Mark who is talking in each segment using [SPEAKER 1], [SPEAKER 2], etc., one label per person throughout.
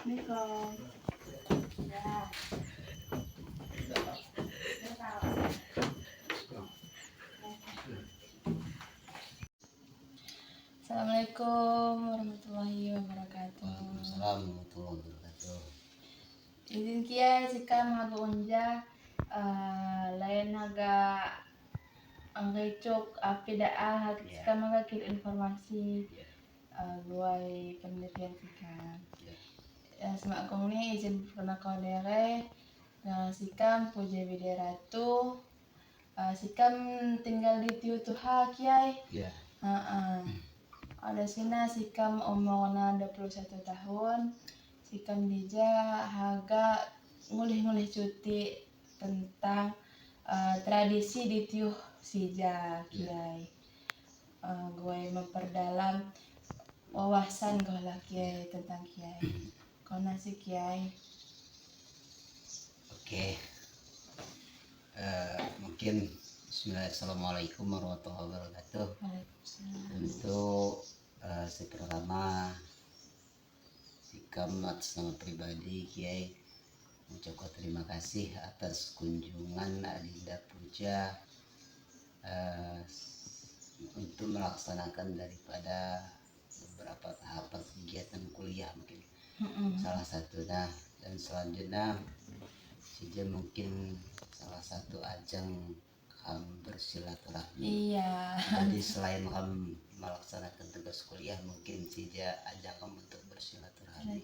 [SPEAKER 1] Assalamualaikum. Ya. Assalamualaikum warahmatullahi wabarakatuh.
[SPEAKER 2] Waalaikumsalam warahmatullahi wabarakatuh.
[SPEAKER 1] Izin kia sikam haga unja lain haga anggecok api daa sikam haga kil informasi luai penelitian sikam. Semak kong ni izin pernah kau dere sikam puja bide ratu sikam tinggal di Tiutuha kiai. Ada sini sikam umurna 21 tahun. Sikam dija haga ngulih-ngulih cuti tentang tradisi di Tiuh Sija kiai. Gue memperdalam wawasan gue lah kiai tentang kiai. Kau nasi kiai.
[SPEAKER 2] Oke. Mungkin Assalamualaikum warahmatullahi wabarakatuh. Untuk pertama sikam atas nama pribadi kiai mengucapkan terima kasih atas kunjungan Adinda Puja untuk melaksanakan daripada beberapa tahapan kegiatan kuliah mungkin salah satunya, dan selanjutnya saja mungkin salah satu ajang kami bersilaturahmi.
[SPEAKER 1] Iya.
[SPEAKER 2] Jadi selain kami melaksanakan tugas kuliah, mungkin saja ajang kami untuk bersilaturahmi.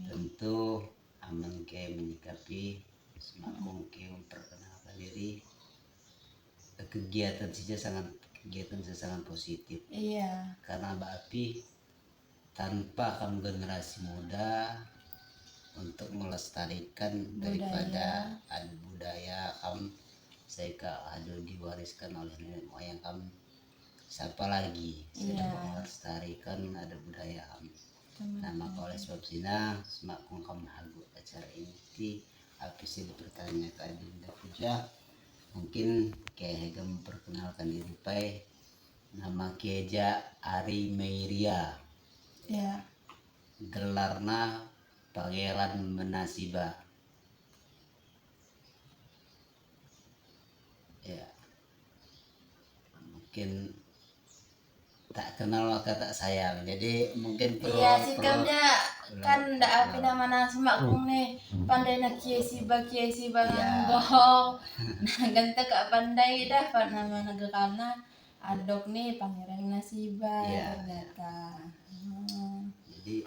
[SPEAKER 2] Tentu aman ke menyikapi semakin ke memperkenalkan diri. Kegiatan sangat positif.
[SPEAKER 1] Iya.
[SPEAKER 2] Karena berarti tanpa kaum generasi muda untuk melestarikan daripada budaya kaum saya ada diwariskan oleh nenek moyang kamu, siapa lagi sudah melestarikan ada budaya kamu. Nah maka oleh sebab sina semakin kamu hagu acara ini apa sih dipertanyakan Adinda Puja, mungkin kayak kamu memperkenalkan diri pai. Nama Keja Ari Meiria.
[SPEAKER 1] Ya.
[SPEAKER 2] Gelarna Pangeran Menasiba. Ya. Mungkin tak kenal maka tak sayang. Jadi mungkin
[SPEAKER 1] iya sikamnya kan ndak api nama semakung nih pandai nak kiai siba bohong. Nah ganta kak pandai dah nama negarana adok nih Pangeran Nasiba ternyata.
[SPEAKER 2] Jadi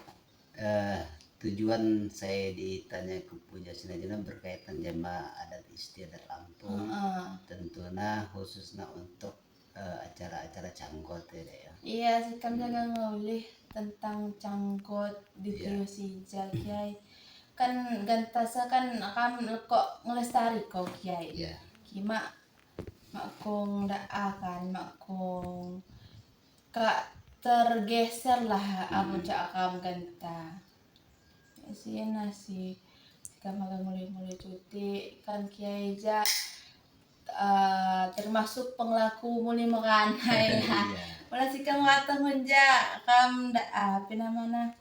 [SPEAKER 2] tujuan saya ditanya ke Puja Sinajana berkaitan jamaah adat istiadat Lampung. Tentunya khususnya untuk acara-acara cangkot ya.
[SPEAKER 1] Iya sikam jaga ngolih tentang cangkot di Tiuh Sija kiai. Kan gantasa kan akan kok ngelestari kau kiai. Kima makung ndak akan makung kak tergeser lah aku cak akam ganta. Si nasi kama mulai cuti kan kiai ja termasuk penglaku mulai meranai lah. Malah si kamu kata menja kam ndak apa namanya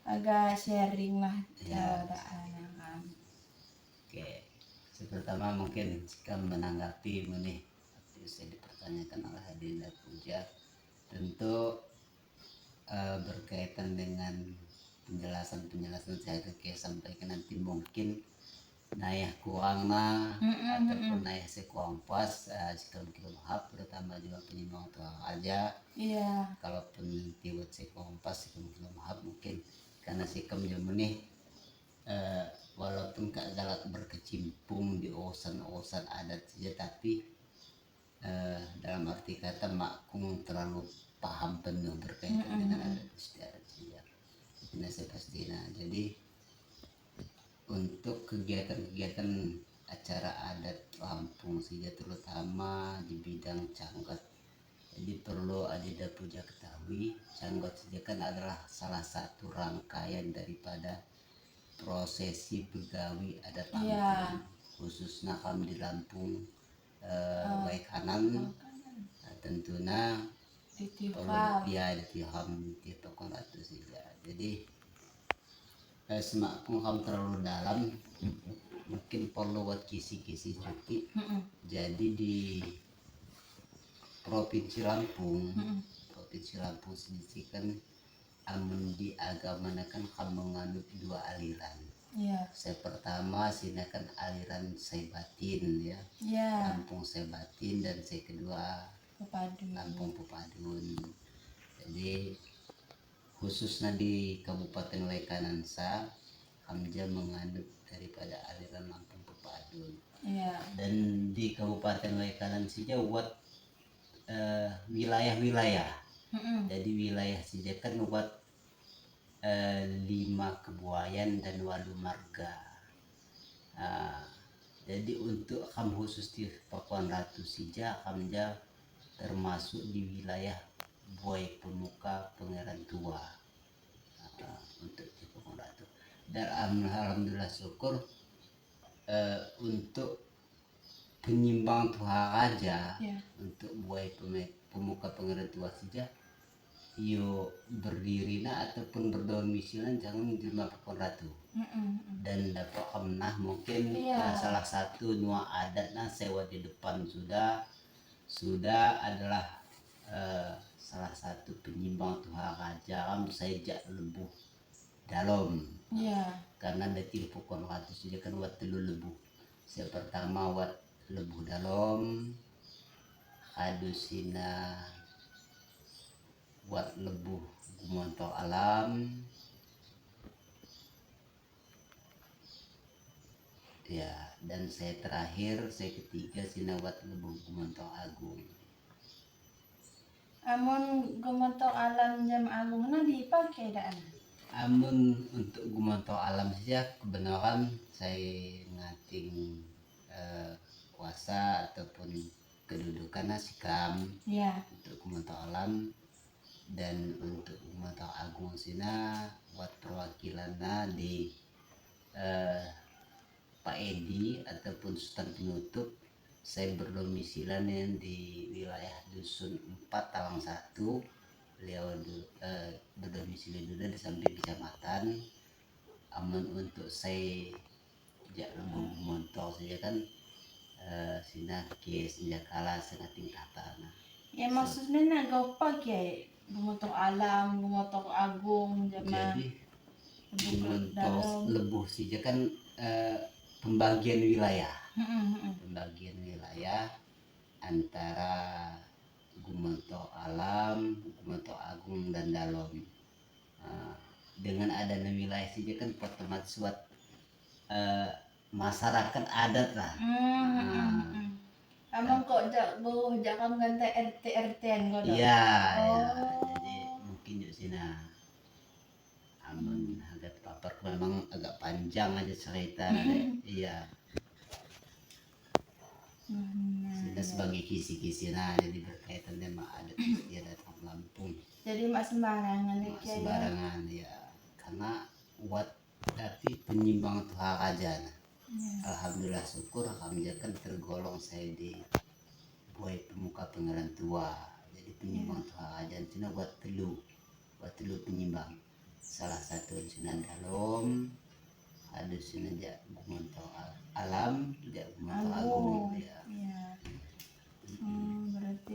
[SPEAKER 1] agak sharing lah kam.
[SPEAKER 2] Oke, pertama mungkin kamu menanggapi ini bisa dipertanyakan oleh Adinda Puja. Tentu berkaitan dengan penjelasan saya sampaikan nanti mungkin nayah kurangna ataupun nayah kurang pas sekarang kita maaf, terutama juga penyimbang tua aja.
[SPEAKER 1] Iya.
[SPEAKER 2] Kalaupun tiwat kurang pas sekarang kita maaf mungkin karena sikam jam ini walaupun kak galak berkecimpung di urusan adat saja, tapi dalam arti kata makung terlalu paham penuh berkaitan dengan adat istiadat saja. Ini saya pastinya. Jadi untuk kegiatan-kegiatan acara adat Lampung saja terutama di bidang cangkot, jadi perlu Adinda Puja ketahui cangkot saja kan adalah salah satu rangkaian daripada prosesi begawi adat Lampung. Khususnya kami di Lampung baik kanan tentunya
[SPEAKER 1] di Tiham
[SPEAKER 2] di Tiham saja. Jadi semak pun kamu terlalu dalam, mungkin perlu buat kisi-kisi sedikit. Jadi di Provinsi Lampung, Provinsi Lampung sendiri kan amun di agama kan kamu menganut dua aliran. Saya pertama sini kan aliran Saibatin ya. Lampung Saibatin, dan saya kedua Lampung Pepadun. Jadi khususnya di Kabupaten Laikanansa Hamja menganut daripada aliran Lampung Pepadun. Dan di Kabupaten Laikanansa saja buat wilayah-wilayah. Jadi wilayah saja kan buat 5 kebuayan dan 8 marga. Jadi untuk kamu khusus di Pakuan Ratu saja Hamja termasuk di wilayah Buai Pemuka Pangeran Tua. Untuk di Pakuan Ratu. Dan alhamdulillah syukur untuk penyimbang Tuhan aja, untuk Buai Pemuka Pangeran Tua saja yo berdirinya ataupun berdomisili jangan di Pakuan Ratu. Dan dapat pernah mungkin salah satu nua adatnya sewa di depan sudah adalah salah satu penyimbang Tuhan Raja saya jak lebuh dalam. Karena dari Pakuan Ratu saja kan wat telu lebuh. Yang pertama wat lebuh dalam, hadusina buat lebuh gumonto alam ya, dan saya ketiga sina buat lebuh gumonto agung.
[SPEAKER 1] Amun gumonto alam jam agung na dipakai daan.
[SPEAKER 2] Amun untuk gumonto alam saja kebenaran saya ngating kuasa ataupun kedudukan sikam untuk gumonto alam. Dan untuk Gumonto Agung sina buat perwakilannya di Pak Edi ataupun Sultan Penutup. Saya berdomisilan di wilayah Dusun 4 Talang 1. Beliau berdomisili dulu di samping kecamatan. Amun untuk saya jak Gumonto saja kan sina kies jakala setengah tingkatan.
[SPEAKER 1] Ya maksudnya nak kau pakai gumonto alam, gumonto agung,
[SPEAKER 2] jadi gumonto lebuh saja kan pembagian wilayah, pembagian wilayah antara gumonto alam, gumonto agung dan dalam. Dengan adanya wilayah saja kan otomatis buat masyarakat adat lah.
[SPEAKER 1] Amang kok jak kamu ganti RT-an kau dah.
[SPEAKER 2] Iya, jadi mungkin di sini amun agak papar memang agak panjang aja cerita. Iya. Sini sebagai kisi-kisi jadi berkaitan dengan adat istiadat Lampung.
[SPEAKER 1] Jadi mak sembarangan nih
[SPEAKER 2] sembarangan ya, karena buat tapi penyimbang Tuhan aja. Alhamdulillah syukur kami kan tergolong saya di Buai Pemuka Pangeran Tua. Jadi penyimbang Tuhan aja cina buat telu penyimbang. Salah satu cina dalam, ada cina jak gumonto alam, jak gumonto agung ya.
[SPEAKER 1] Berarti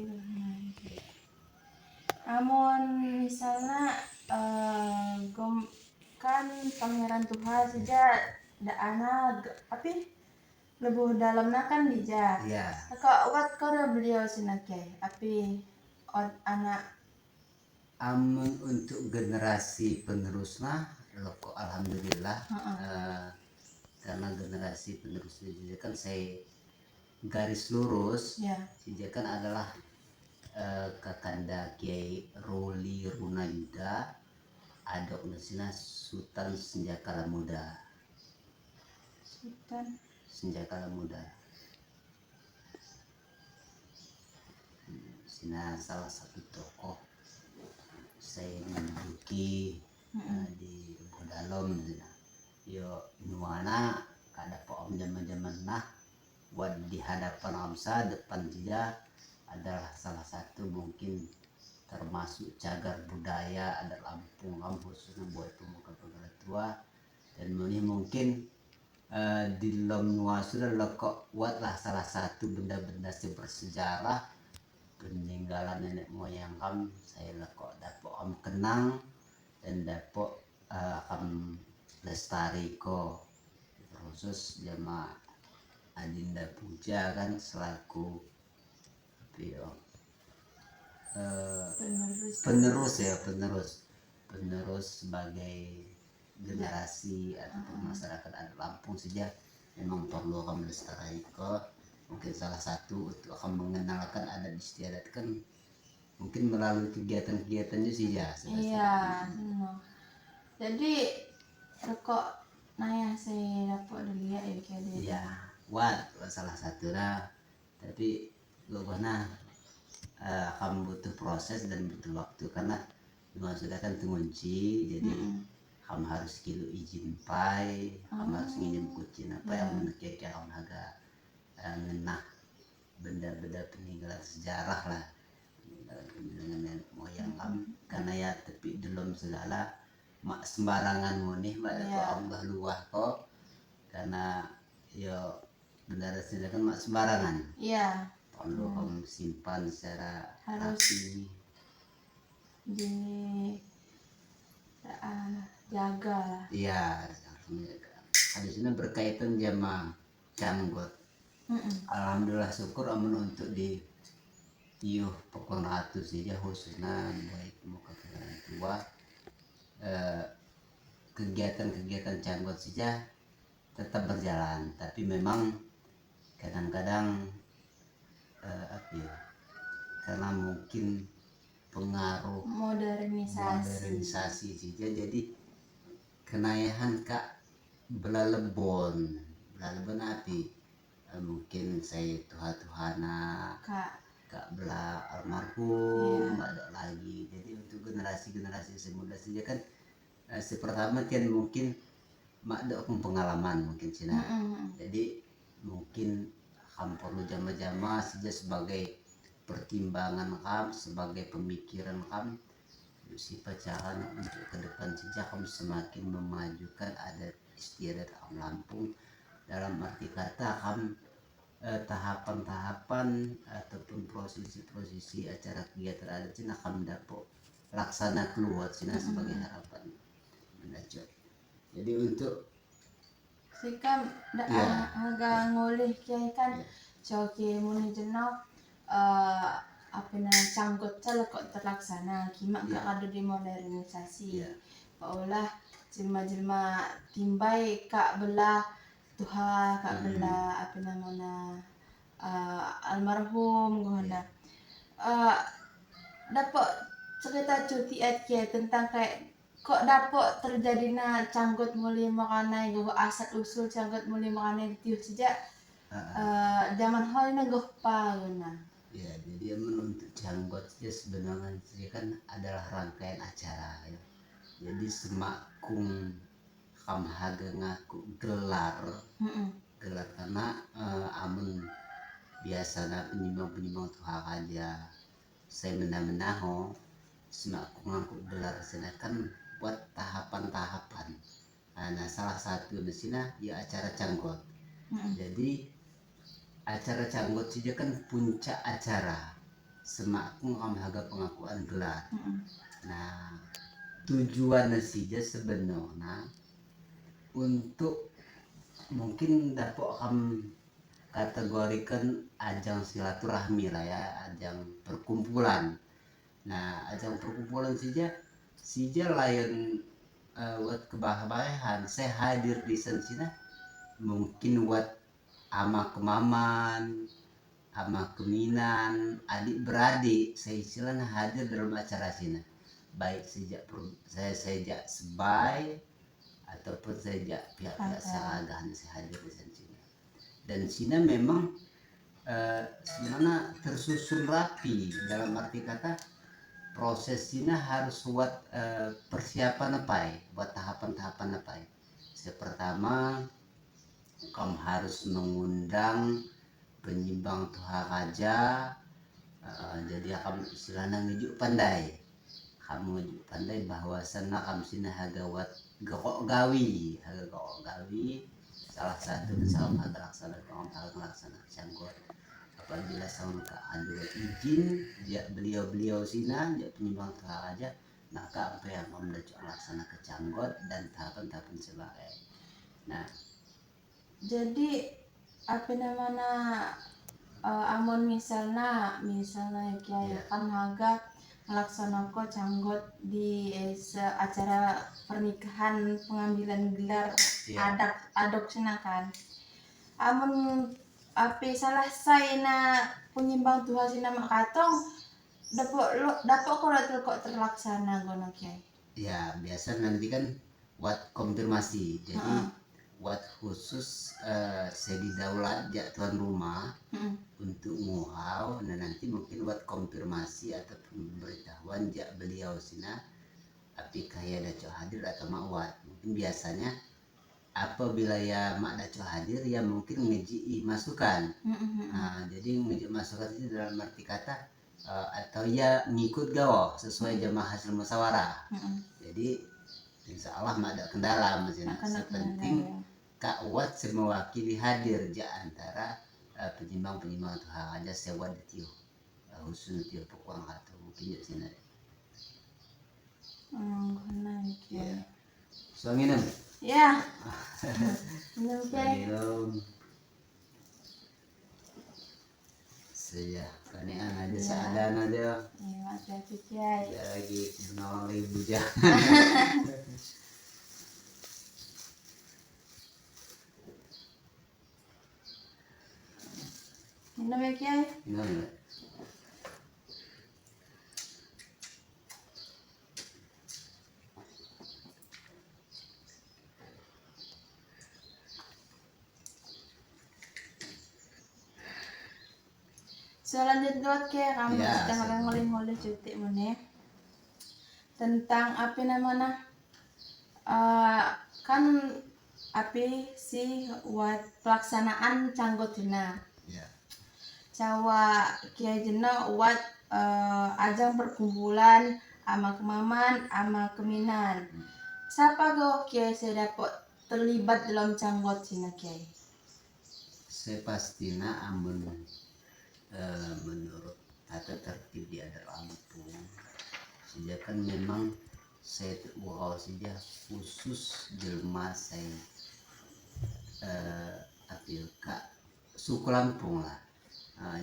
[SPEAKER 1] amun misalnya kan Pangeran Tuhan saja ada anak tapi lebuh dalamnya kan bija. Kok wat kau beliau sinakai api anak
[SPEAKER 2] amun untuk generasi penerusnya kok alhamdulillah karena generasi penerusnya kan saya garis lurus sejak kan adalah Kakanda Kiai Ruli Runayuda ada unasina Sultan Senjakala Muda. Sina salah satu tokoh saya menduduki di Dalam yo nuana kada po zaman-zaman nah buat di hadapan Amsa depan dia adalah salah satu mungkin termasuk cagar budaya ada Lampung khususnya Buai Pemuka Pangeran Tua. dan mungkin di dalam sudah lekok buatlah salah satu benda-benda bersejarah peninggalan nenek moyang kam saya lekok dapat kam kenang dan dapat kam lestari ko khusus jama Adinda Puja kan selaku Pio penerus sebagai generasi ataupun masyarakat adat Lampung saja memang perlu akan melestarikan. Mungkin salah satu untuk akan mengenalkan adat istiadat kan mungkin melalui kegiatan-kegiatannya sih ya.
[SPEAKER 1] Iya, jadi kok naya saya dapat dulu ya kayak dia.
[SPEAKER 2] Iya, buat salah satu lah. Tapi gue pernah akan butuh proses dan butuh waktu karena sudah kan kunci jadi kamu harus kilo izin pai, kamu harus ngirim kucing apa yang menekai kamu agak ngenah benda-benda peninggalan sejarah lah dengan moyang kamu karena ya tapi belum segala mak sembarangan nih mak Allah luah kok karena yo benar sudah kan mak sembarangan perlu kamu simpan secara rapi
[SPEAKER 1] di jaga.
[SPEAKER 2] Iya, di sini berkaitan sama canggot. Alhamdulillah syukur amun untuk di pokok ratu saja khususnya baik muka tua kegiatan-kegiatan canggot saja tetap berjalan tapi memang kadang-kadang karena mungkin pengaruh modernisasi saja jadi kenayahan kak belalebon api mungkin saya Tuhana kak bela almarhum ada lagi jadi untuk generasi semuda saja kan sepertama kan mungkin mak ada pengalaman mungkin Cina jadi mungkin ham perlu jama-jama saja sebagai pertimbangan kam sebagai pemikiran kam si pacaran untuk ke depan saja kamu semakin memajukan adat istiadat kam Lampung dalam arti kata kam tahapan-tahapan ataupun prosesi acara kegiatan adat Cina kam dapat laksana keluar Cina sebagai harapan menajat jadi untuk
[SPEAKER 1] sikam agak ngoleh kiai kan coki muni jenau apa canggot kok terlaksana kimak gak ada dimodernisasi paulah jelma-jelma timbai kak belah tuha kak belah apa namanya almarhum gohana dapat cerita cuti aja tentang kayak kok dapat terjadinya canggot mulai makanai gue asal usul canggot mulai makanai tiup sejak zaman hal ini gue pahuna.
[SPEAKER 2] Ya, jadi untuk canggot ya sebenarnya kan adalah rangkaian acara ya. Jadi semakung kamhaga ngaku gelar karena amun biasanya penyimbang tuh aja saya menah-menaho semakung ngaku gelar sana kan buat tahapan-tahapan. Nah salah satu di sini ya acara canggot. Jadi acara canggot saja kan puncak acara semakung kamhaga pengakuan gelar. Nah tujuannya saja sebenarnya untuk mungkin dapat kategorikan ajang silaturahmi lah ya ajang perkumpulan. Nah ajang perkumpulan saja lain buat kebahagiaan saya hadir di sana mungkin buat ama kemaman, ama keminan, adik beradik saya istilahnya hadir dalam acara sini baik saya sejak sebai ataupun sejak pihak-pihak seragam saya hadir di sini dan sini memang sebenarnya tersusun rapi dalam arti kata proses sini harus buat persiapan apa buat tahapan-tahapan apa pertama kamu harus mengundang penyimbang tuha raja jadi kamu istilahnya ngejuk pandai bahwa sana kamu sini hagawat gokok gawi salah satu misalkan terlaksana canggot apabila sama ada izin dia beliau sina dia penyimbang telah aja maka apa yang membaca laksana ke canggot dan tahapan-tahapan sebagai nah
[SPEAKER 1] jadi apa namanya amun misalnya kiai
[SPEAKER 2] Iya.
[SPEAKER 1] kan haga melaksanakan canggot di acara pernikahan pengambilan gelar
[SPEAKER 2] Iya.
[SPEAKER 1] adopsi kan amun api salah saya na penyimbang Tuhan sina makatong dapat kok terlaksana gono kiai
[SPEAKER 2] ya biasa nanti kan buat konfirmasi jadi buat khusus saya didaulat ya tuan rumah untuk muhau dan nanti mungkin buat konfirmasi atau pemberitahuan jak beliau sina apakah ya daco hadir atau mawat mungkin biasanya apabila ya mak daco hadir ya mungkin ngeji masukan nah, jadi ngeji masukan itu dalam arti kata atau ya ngikut gawo sesuai jamaah hasil musyawarah jadi insya Allah mak ada kendala maksudnya sepenting Kak Wat mewakili hadir ja antara penyimbang tuh aja sewa ditio khusus ditio pokoknya atau mungkin ya sini
[SPEAKER 1] karena
[SPEAKER 2] ya suami nem
[SPEAKER 1] ya minum kiai
[SPEAKER 2] saya kanean aja seadana aja
[SPEAKER 1] iya hati-hati kiai
[SPEAKER 2] ya lagi menolong lagi bujang
[SPEAKER 1] minum ya kiai
[SPEAKER 2] minum
[SPEAKER 1] selanjutnya ke kami
[SPEAKER 2] Ya,
[SPEAKER 1] sedang akan ngoleh-ngoleh cuti meneh tentang apa namanya kan api si buat pelaksanaan canggot jena
[SPEAKER 2] ya
[SPEAKER 1] cawa kiai jena buat ajang perkumpulan ama kemaman ama keminan siapa go kiai saya dapat terlibat dalam canggot jena kiai
[SPEAKER 2] saya pastinya amun menurut tata tertib di ada Lampung sejak kan memang saya wow saja khusus jelma saya apilka suku Lampung lah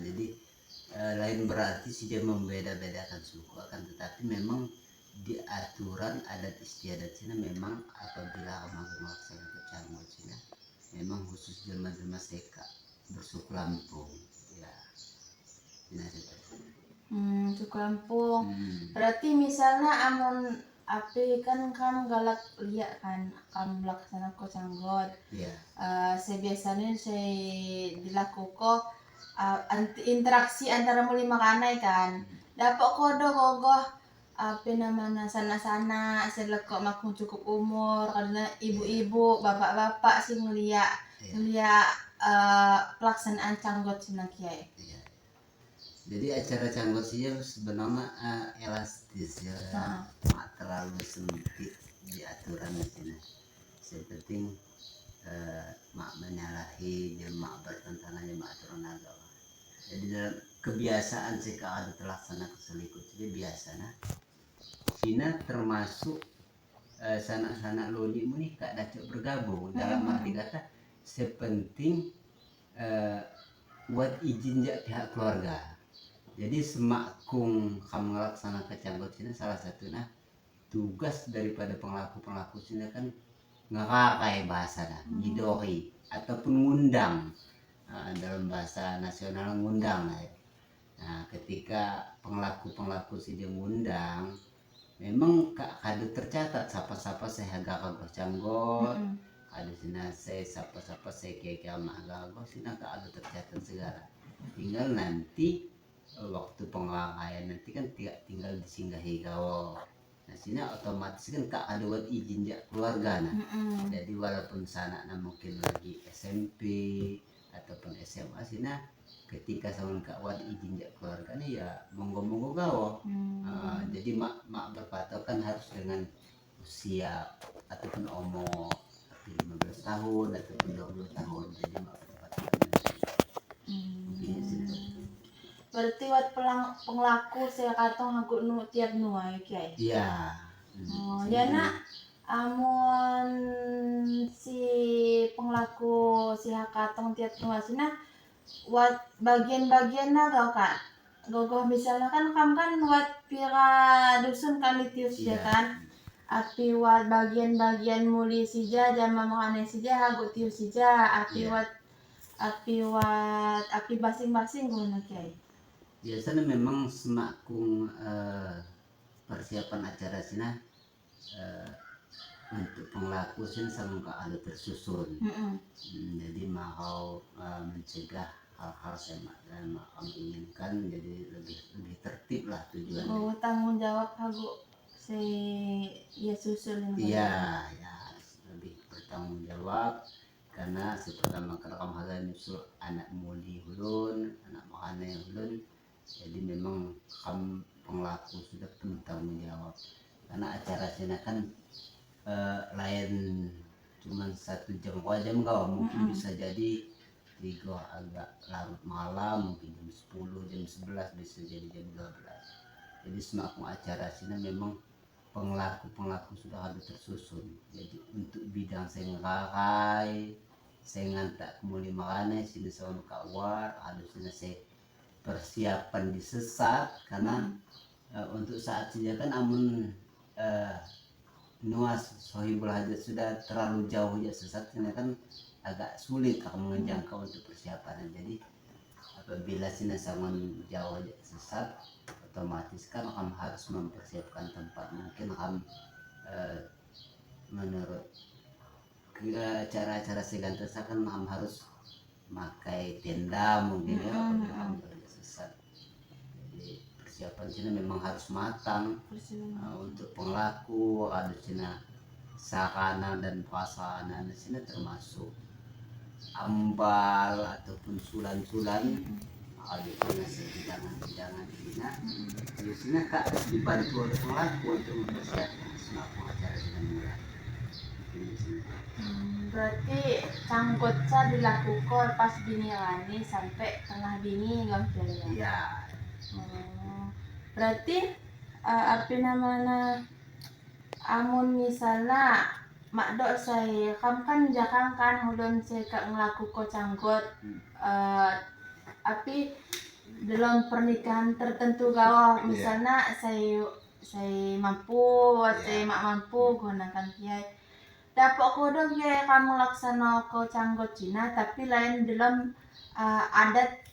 [SPEAKER 2] jadi lain berarti dia membeda-bedakan suku akan tetapi memang di aturan adat istiadat Cina memang apabila melaksanakan canggut Cina memang khusus jelma-jelma seka bersuku Lampung ya
[SPEAKER 1] suku Lampung berarti misalnya amun api kan kamu galak liat kan kamu melaksanakan canggot
[SPEAKER 2] ya
[SPEAKER 1] biasanya saya dilakukan interaksi antara muli makanai kan dapat kodo gogoh apa namanya sana-sana saya kok makung cukup umur karena ibu-ibu bapak-bapak sih ngeliat pelaksanaan canggot cina kiai
[SPEAKER 2] ya. Jadi acara canggot sih sebenarnya elastis ya mak terlalu sempit di aturan di sini seperti mak menyalahi mak bertentangan mak aturan agama jadi dalam kebiasaan jika ada terlaksana keselikut jadi biasanya Cina termasuk sanak-sanak lodi ini kak dacok bergabung dalam arti kata sepenting buat izin jak pihak keluarga jadi semakung kamu melaksanakan canggot Cina salah satunya tugas daripada pelaku Cina kan ngerakai bahasa ngidori ataupun ngundang dalam bahasa nasional ngundang nah ketika pelaku Cina ngundang memang kado tercatat siapa-siapa saya agak canggot ada Cina saya siapa-siapa saya kaya agak Cina kado tercatat segala tinggal nanti waktu pengelakaian nanti kan tinggal disinggahi kau nah sini otomatis kan kak ada buat izin jak keluarga nah jadi walaupun sana mungkin lagi SMP ataupun SMA sini ketika sama kak buat izin jak keluarga nih ya monggo kau jadi mak berpatokan harus dengan usia ataupun umur 15 tahun ataupun 20 tahun jadi mak mungkin sih.
[SPEAKER 1] Berarti wat penglaku saya katong aku nu tiap nuai kiai.
[SPEAKER 2] Iya.
[SPEAKER 1] Oh, ya nak, amun si penglaku si hakatong tiap nuai sina, wat bagian-bagian na kau kak. Gogoh misalnya kan kamu kan wat pira dusun kan ditius ya kan. Api wat bagian-bagian muli sija jama makane sija hagu tius sija. Api basing-basing guna kiai.
[SPEAKER 2] Biasanya memang semakin persiapan acara sini untuk penglaku sini sama ada tersusun. Jadi mau mencegah hal-hal yang kami inginkan jadi lebih tertib lah tujuannya.
[SPEAKER 1] Oh, tanggung jawab hagu si ya susul
[SPEAKER 2] Iya, ya lebih bertanggung jawab karena pertama kali kamu harus nyusul anak muli hulun, anak makane hulun. Jadi memang kamu penglaku sudah penuh tanggung jawab karena acara sini kan lain cuma 1 jam aja enggak mungkin bisa jadi tiga agak larut malam mungkin jam 10 jam 11 bisa jadi jam 12. Jadi semakin acara sini memang penglaku sudah ada tersusun. Jadi untuk bidang saya ngerakai saya ngantak kemuli makanya sini sama kawar harusnya saya persiapan disesat karena untuk saat saja kan amun nuas sohibul hajat sudah terlalu jauh ya sesatnya kan agak sulit kamu menjangkau untuk persiapan. Jadi apabila sini sangat jauh aja sesat otomatis kan kamu harus mempersiapkan tempat. Mungkin kamu menurut cara-cara segantesa kan kamu harus pakai tenda mungkin ya sesat. Jadi persiapan sini memang harus matang. Untuk penglaku ada sini sarana dan prasarana di sini termasuk ambal ataupun sulan-sulan ada hidangan-hidangan di sini kak dibantu oleh penglaku untuk mempersiapkan semua acara dengan mulai.
[SPEAKER 1] Berarti cangkotnya dilakukan pas bini rani sampai tengah bini gak ya?
[SPEAKER 2] Iya.
[SPEAKER 1] Berarti apa namanya amun misalnya mak dok saya kamu kan jakang kan ulun saya kak ngelaku ko cangkot api dalam pernikahan tertentu gawah misalnya saya mampu saya mak mampu gunakan kiai dapat kodok kiai kamu laksana ko cangkot Cina tapi lain dalam adat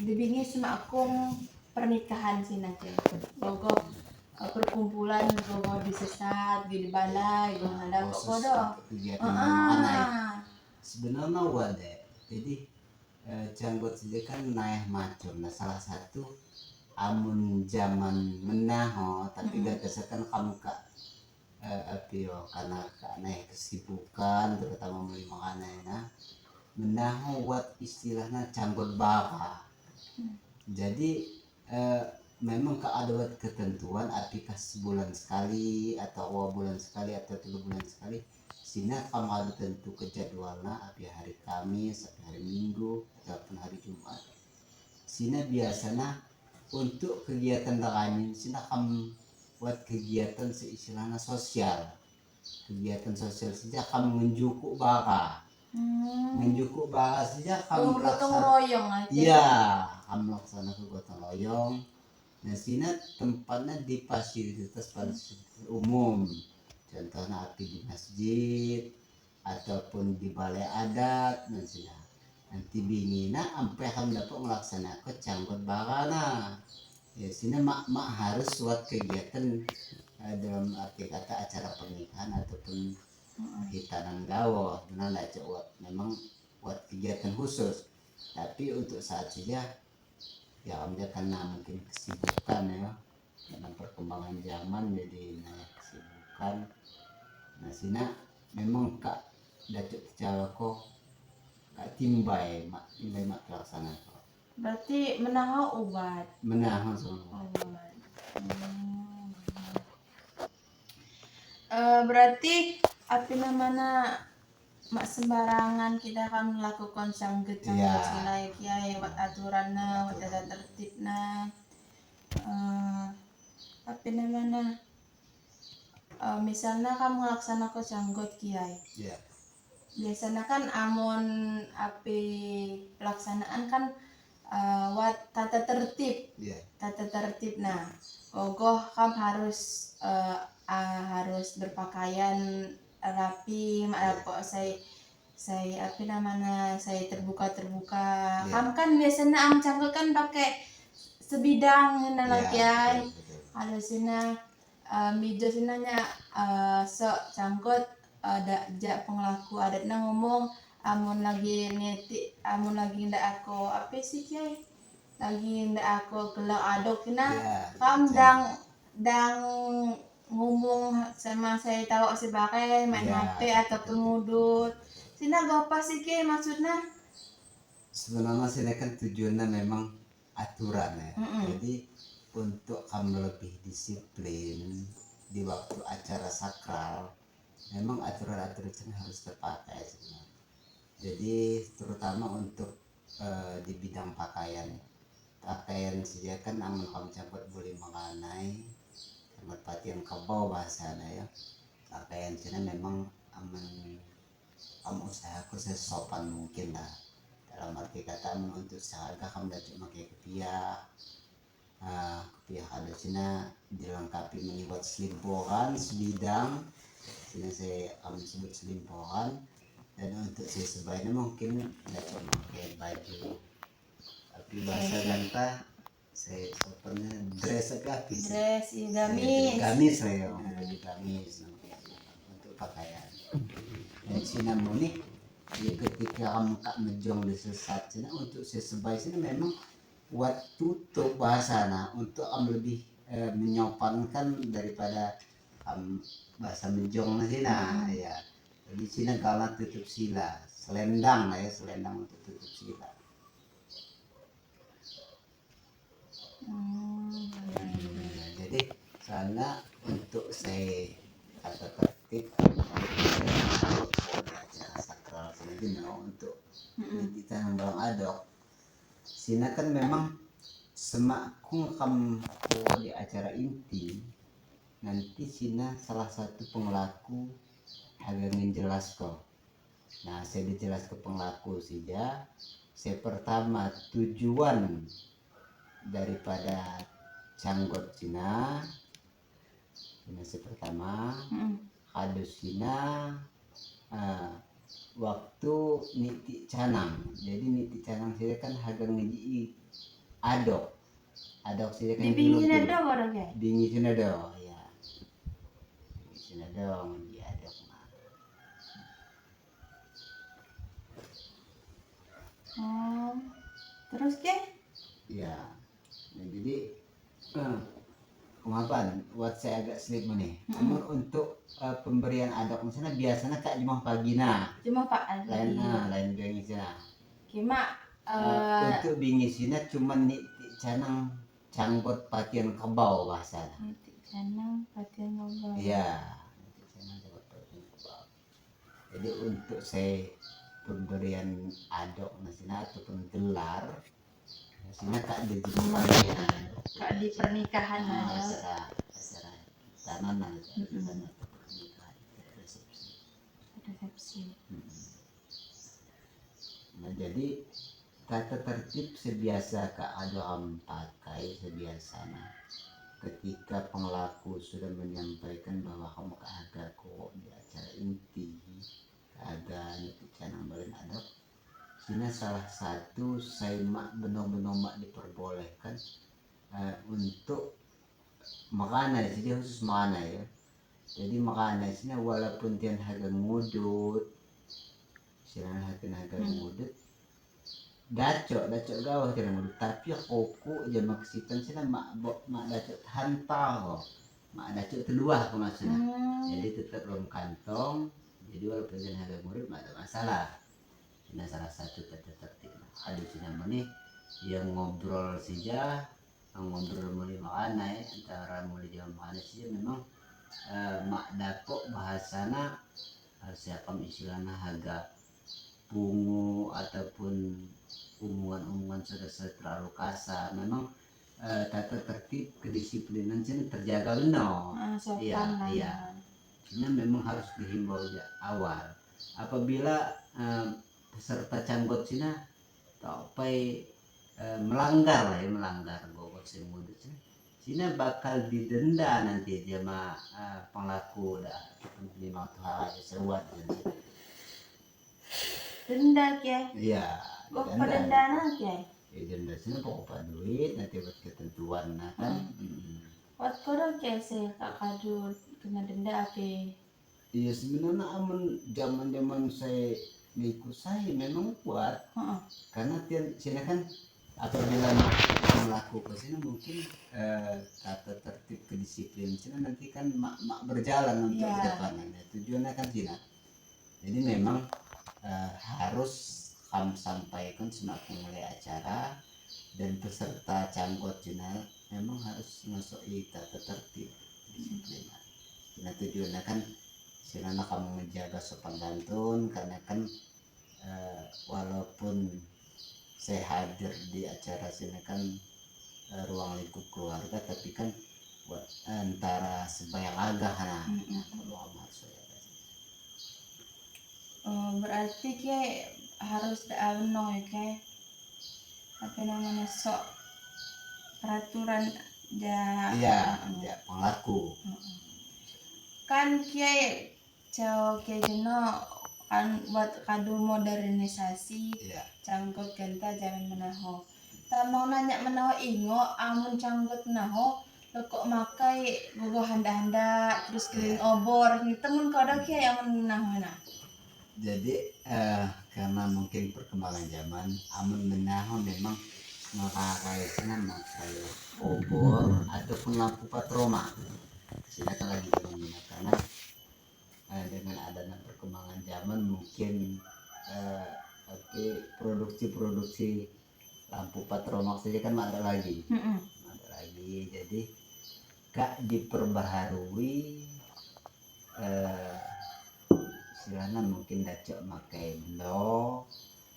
[SPEAKER 1] dibingi semakung pernikahan Cina kiai gogo perkumpulan gogo disesat di balai gogo ada kodok
[SPEAKER 2] sebenarnya wadah jadi janggut saja kan naik macam. Nah salah satu amun zaman menaho tapi gak kesekan kamu kak apio karena naik kesibukan terutama mulai makannya menaho buat istilahnya janggut baka. Jadi memang ada buat ketentuan apakah sebulan sekali atau 2 bulan sekali atau 3 bulan sekali. Sini kamu ada tentu ke jadwalnya api hari Kamis, api hari Minggu ataupun hari Jumat. Sini biasanya untuk kegiatan kami sini kamu buat kegiatan seistilahnya sosial. Kegiatan sosial saja kamu menjukuk baka. Menjukuk baka saja kamu
[SPEAKER 1] gotong royong aja.
[SPEAKER 2] Iya, kamu laksana ke gotong royong. Nah sini tempatnya di fasilitas umum. Contohnya api di masjid ataupun di balai adat nanti binina sampai kamu dapat melaksanakan cangkut bakana ya sini mak harus buat kegiatan dalam arti kata acara pernikahan ataupun hitanan gawa benar buat memang buat kegiatan khusus tapi untuk saat saja ya karena mungkin kesibukan ya karena perkembangan zaman jadi kesibukan. Nah sini memang kak datuk Jawa kok kak timbai mak pelaksana.
[SPEAKER 1] Berarti menahan obat.
[SPEAKER 2] Menahan semua.
[SPEAKER 1] Obat. Berarti apa namanya mak sembarangan kita akan melakukan sanggut
[SPEAKER 2] Iya.
[SPEAKER 1] sila kiai buat aturannya buat tata tertibnya. Apa namanya misalnya kamu laksanakan sanggut kiai,
[SPEAKER 2] Ya.
[SPEAKER 1] biasanya kan amon api pelaksanaan kan wat tata tertib
[SPEAKER 2] Ya.
[SPEAKER 1] nah ogoh kamu harus berpakaian rapi apa saya apa namanya saya terbuka
[SPEAKER 2] Ya.
[SPEAKER 1] kamu kan biasanya am cangkul kan pakai sebidang
[SPEAKER 2] Ya,
[SPEAKER 1] nalak kiai
[SPEAKER 2] betul.
[SPEAKER 1] halusina mijo sinanya sok cangkut ada jak penglaku adatnya ngomong amun lagi ndak aku apa sih kiai lagi ndak aku gelak adok kina
[SPEAKER 2] Ya,
[SPEAKER 1] kam
[SPEAKER 2] betul.
[SPEAKER 1] dang ngomong sama saya tahu si bakai main
[SPEAKER 2] Ya,
[SPEAKER 1] HP atau
[SPEAKER 2] betul.
[SPEAKER 1] pengudut sina apa sih kiai maksudnya
[SPEAKER 2] Sebenarnya sini kan tujuannya memang aturan ya. Jadi untuk kamu lebih disiplin di waktu acara sakral, memang aturan-aturan ini harus terpakai sebenarnya. Jadi terutama untuk di bidang pakaian saja kan namun kamu campur boleh mengenai campur patian kebau bahasanya ya. Pakaian sini memang aman kamu usahaku sesopan mungkin lah, dalam arti kata untuk seharga kamu dapat pakai kepiah. Kepiah ada sini dilengkapi membuat selimpohan sebidang sini saya sebut selimpohan, dan untuk saya sebaiknya mungkin tidak cuma pakai baju tapi bahasa ganta saya sopannya dress gamis saya baju gamis untuk pakaian. Dan sini nih ya ketika kamu kak mejong di sesat sini untuk sesuai sini memang buat tutup bahasana untuk lebih menyopankan daripada bahasa mejong sini ya. Di sini kalau tutup sila selendang ya, selendang untuk tutup sila. Jadi sana untuk saya kata tertib acara sakral sini untuk kita membalang adok sini kan memang semaku kamu di acara inti nanti sini salah satu penglaku agak menjelas kok. Nah saya dijelas ke penglaku saja. Saya pertama tujuan daripada canggot Cina saya pertama hadus Cina waktu niti canang. Jadi niti canang saya kan harga ngeji adok saya kan
[SPEAKER 1] dibingin ada orang ya
[SPEAKER 2] dingin Cina do ya Cina dong di adok
[SPEAKER 1] terus ke
[SPEAKER 2] ya. Nah, jadi pengapan buat saya agak slip nih. Namun untuk pemberian adok misalnya biasanya kak cuma pagi
[SPEAKER 1] cuma pak
[SPEAKER 2] lain bingisnya
[SPEAKER 1] kima
[SPEAKER 2] untuk bingisnya cuma nih canang canggot patian kebau bahasa
[SPEAKER 1] canang patian kebau
[SPEAKER 2] iya jadi untuk saya pemberian adok nasina ataupun gelar nasina kak di
[SPEAKER 1] kak di pernikahan
[SPEAKER 2] acara tanaman
[SPEAKER 1] resepsi.
[SPEAKER 2] Nah jadi tata tertib sebiasa kak ada pakai sebiasanya ketika penglaku sudah menyampaikan bahwa kamu agak kok di acara inti agak itu canang balen adab sini salah satu saya mak benar-benar mak diperbolehkan untuk makanan jadi khusus makanan ya. Jadi makanan sini walaupun tian harga ngudut silakan harga ngudut dacok gawah tidak ngudut tapi koko aja maksitan sini mak dacok hantar mak dacok teluah kemasnya jadi tetap dalam kantong jadi walaupun tian harga ngudut mak ada masalah. Ini salah satu tata tertib ada sini nih yang ngobrol saja ngobrol mulai makanan antara mulai jam mana sih memang mak dako bahasana siapa istilahnya harga pungu ataupun omongan-omongan sudah terlalu kasar. Memang tata tertib kedisiplinan sini terjaga benar.
[SPEAKER 1] sopan
[SPEAKER 2] Iya,
[SPEAKER 1] lah.
[SPEAKER 2] iya. Ini memang harus dihimbau awal. Apabila peserta canggot sini sampai melanggar lah ya, melanggar gowot semudut sini bakal didenda nanti dia mah pelaku dah 5 hari seruat
[SPEAKER 1] Denda kiai.
[SPEAKER 2] iya
[SPEAKER 1] Kok denda kiai?
[SPEAKER 2] ya denda sini pokok duit nanti buat ketentuan nah kan
[SPEAKER 1] Wat kodo kiai sih kak kadu kena denda ape?
[SPEAKER 2] iya sebenarnya aman zaman saya ikut saya memang kuat karena sini kan apabila melakukan sini mungkin tata tertib kedisiplinan sini nanti kan mak berjalan untuk ke depannya tujuannya kan sini jadi memang harus kamu sampaikan semakin mulai acara dan peserta canggot sini memang harus masuk tata tertib kedisiplinan nah tujuannya kan sini kamu menjaga sopan santun karena kan walaupun saya hadir di acara sini kan ruang lingkup keluarga tapi kan antara sembahyang agah nah
[SPEAKER 1] berarti kiai harus daunno ya kiai apa namanya sok peraturan
[SPEAKER 2] ya pelaku
[SPEAKER 1] kan kiai kiai jeno kan buat kadu modernisasi canggot genta jangan menaho mau nanya menaho ingo amun canggot menaho lo kok makai gogo handa-handa terus keliling obor gitu mun kodo kiai yang menaho nah
[SPEAKER 2] jadi karena mungkin perkembangan zaman amun menaho memang memakai obor ataupun lampu patroma silakan lagi karena dengan adanya perkembangan zaman mungkin produksi lampu patroma saja kan ada lagi jadi kak diperbaharui istilahnya mungkin dacok pakai belo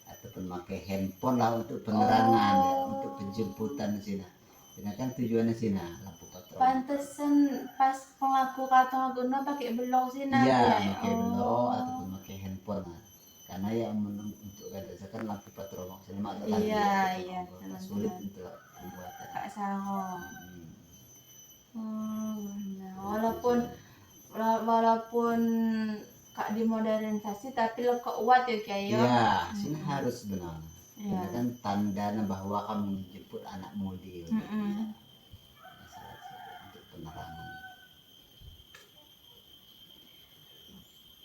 [SPEAKER 2] ataupun pakai handphone lah untuk penerangan untuk penjemputan sini kan tujuannya sini lampu patroma
[SPEAKER 1] pantesan pas pelaku kata guna pakai belok sih
[SPEAKER 2] pakai belok ataupun pakai handphone karena yang untuk kan lampu patroma sini ada lagi sulit untuk pembuatan
[SPEAKER 1] kak Saho walaupun kak dimodernisasi tapi lo kok kuat ya kiai
[SPEAKER 2] ya sini harus benar karena kan tanda bahwa kamu menjemput anak mudi untuk penerangan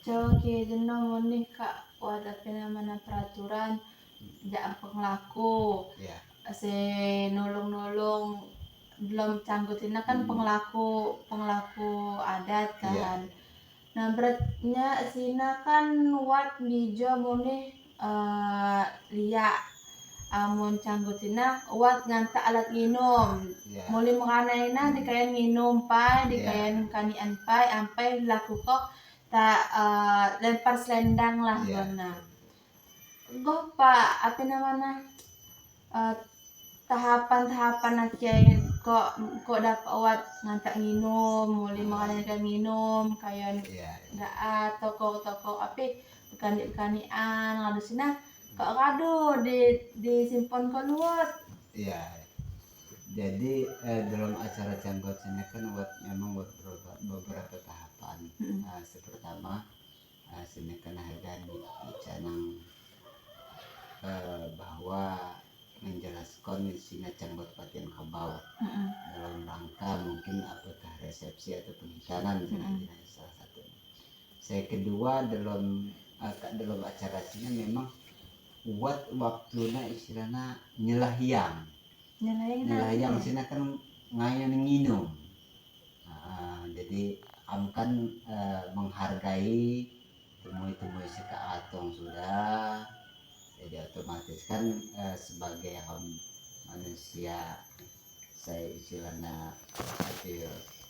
[SPEAKER 1] jauh kiai jenuh nih kak wadah penamana peraturan jangan penglaku nolong belum canggutina kan penglaku adat kan nah beratnya sina kan wat nijo muni lia amun canggutina wat nganta alat minum mulai menganaina dikayan minum pai dikayan kanian pai ampai laku kok tak lempar selendang lah benar goh pak apa namanya tahapan kiai kok dapat wat ngantak minum mulai mengadakan minum kayak nggak toko apa kanian lalu sini kok kado disimpan keluar
[SPEAKER 2] jadi dalam acara canggot ini kan memang beberapa tahapan pertama sini kena dan dicanang bahwa menjelaskan isinya canggot patian kabau dalam rangka mungkin apakah resepsi atau pernikahan salah satu. Saya kedua dalam acara sini memang buat waktunya istilahnya nyelahyang sini kan ngayon nginum jadi kamu kan menghargai temui seka atong sudah jadi otomatis kan sebagai manusia saya istilahnya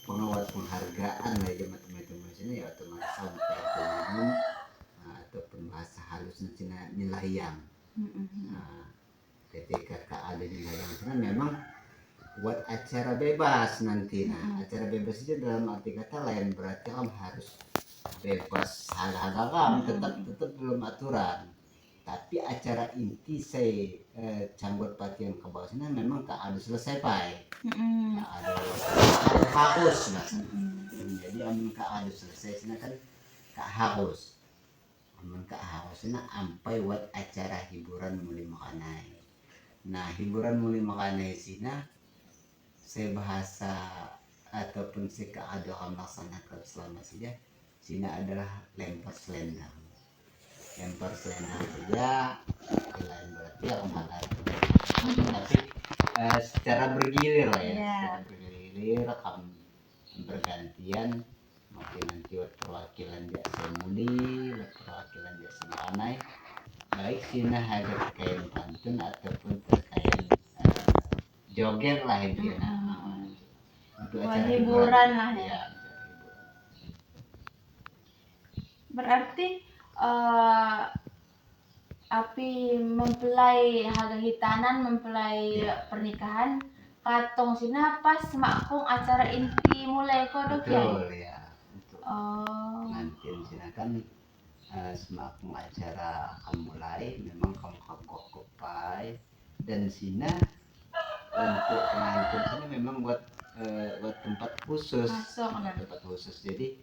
[SPEAKER 2] penghargaan lah ya teman-teman sini ya otomatis sampai ke minum ataupun bahasa halus cina nilayang. Ketika ada nilayang sana memang buat acara bebas nanti. Acara bebas itu dalam arti kata lain berarti kamu harus bebas hal-hal kamu tetap belum aturan. Tapi acara inti saya canggut patian ke bawah sana memang tak ada selesai pai. Ada harus mas. Jadi amun tak ada selesai sana kan tak harus. Amun tak harus sana sampai buat acara hiburan mulai makanai. Nah hiburan mulai makanai sina saya bahasa ataupun saya keadaan melaksanakan selama saja sina adalah lempar selendang. Lempar selendang saja lain berarti ya kemarin tapi secara bergilir lah ya. Secara bergilir kamu bergantian mungkin nanti perwakilan dia semudi perwakilan dia semanai baik sina ada terkait pantun ataupun terkait joget lah itu untuk acara
[SPEAKER 1] hiburan lah ya. Berarti api mempelai harga hitanan mempelai pernikahan katong sina pas makung acara inti mulai kodok ya.
[SPEAKER 2] Betul ya. Untuk nanti sina kan semakung acara kamu mulai memang kamu kopai dan sina untuk pengantin sini memang buat tempat khusus. Tempat khusus jadi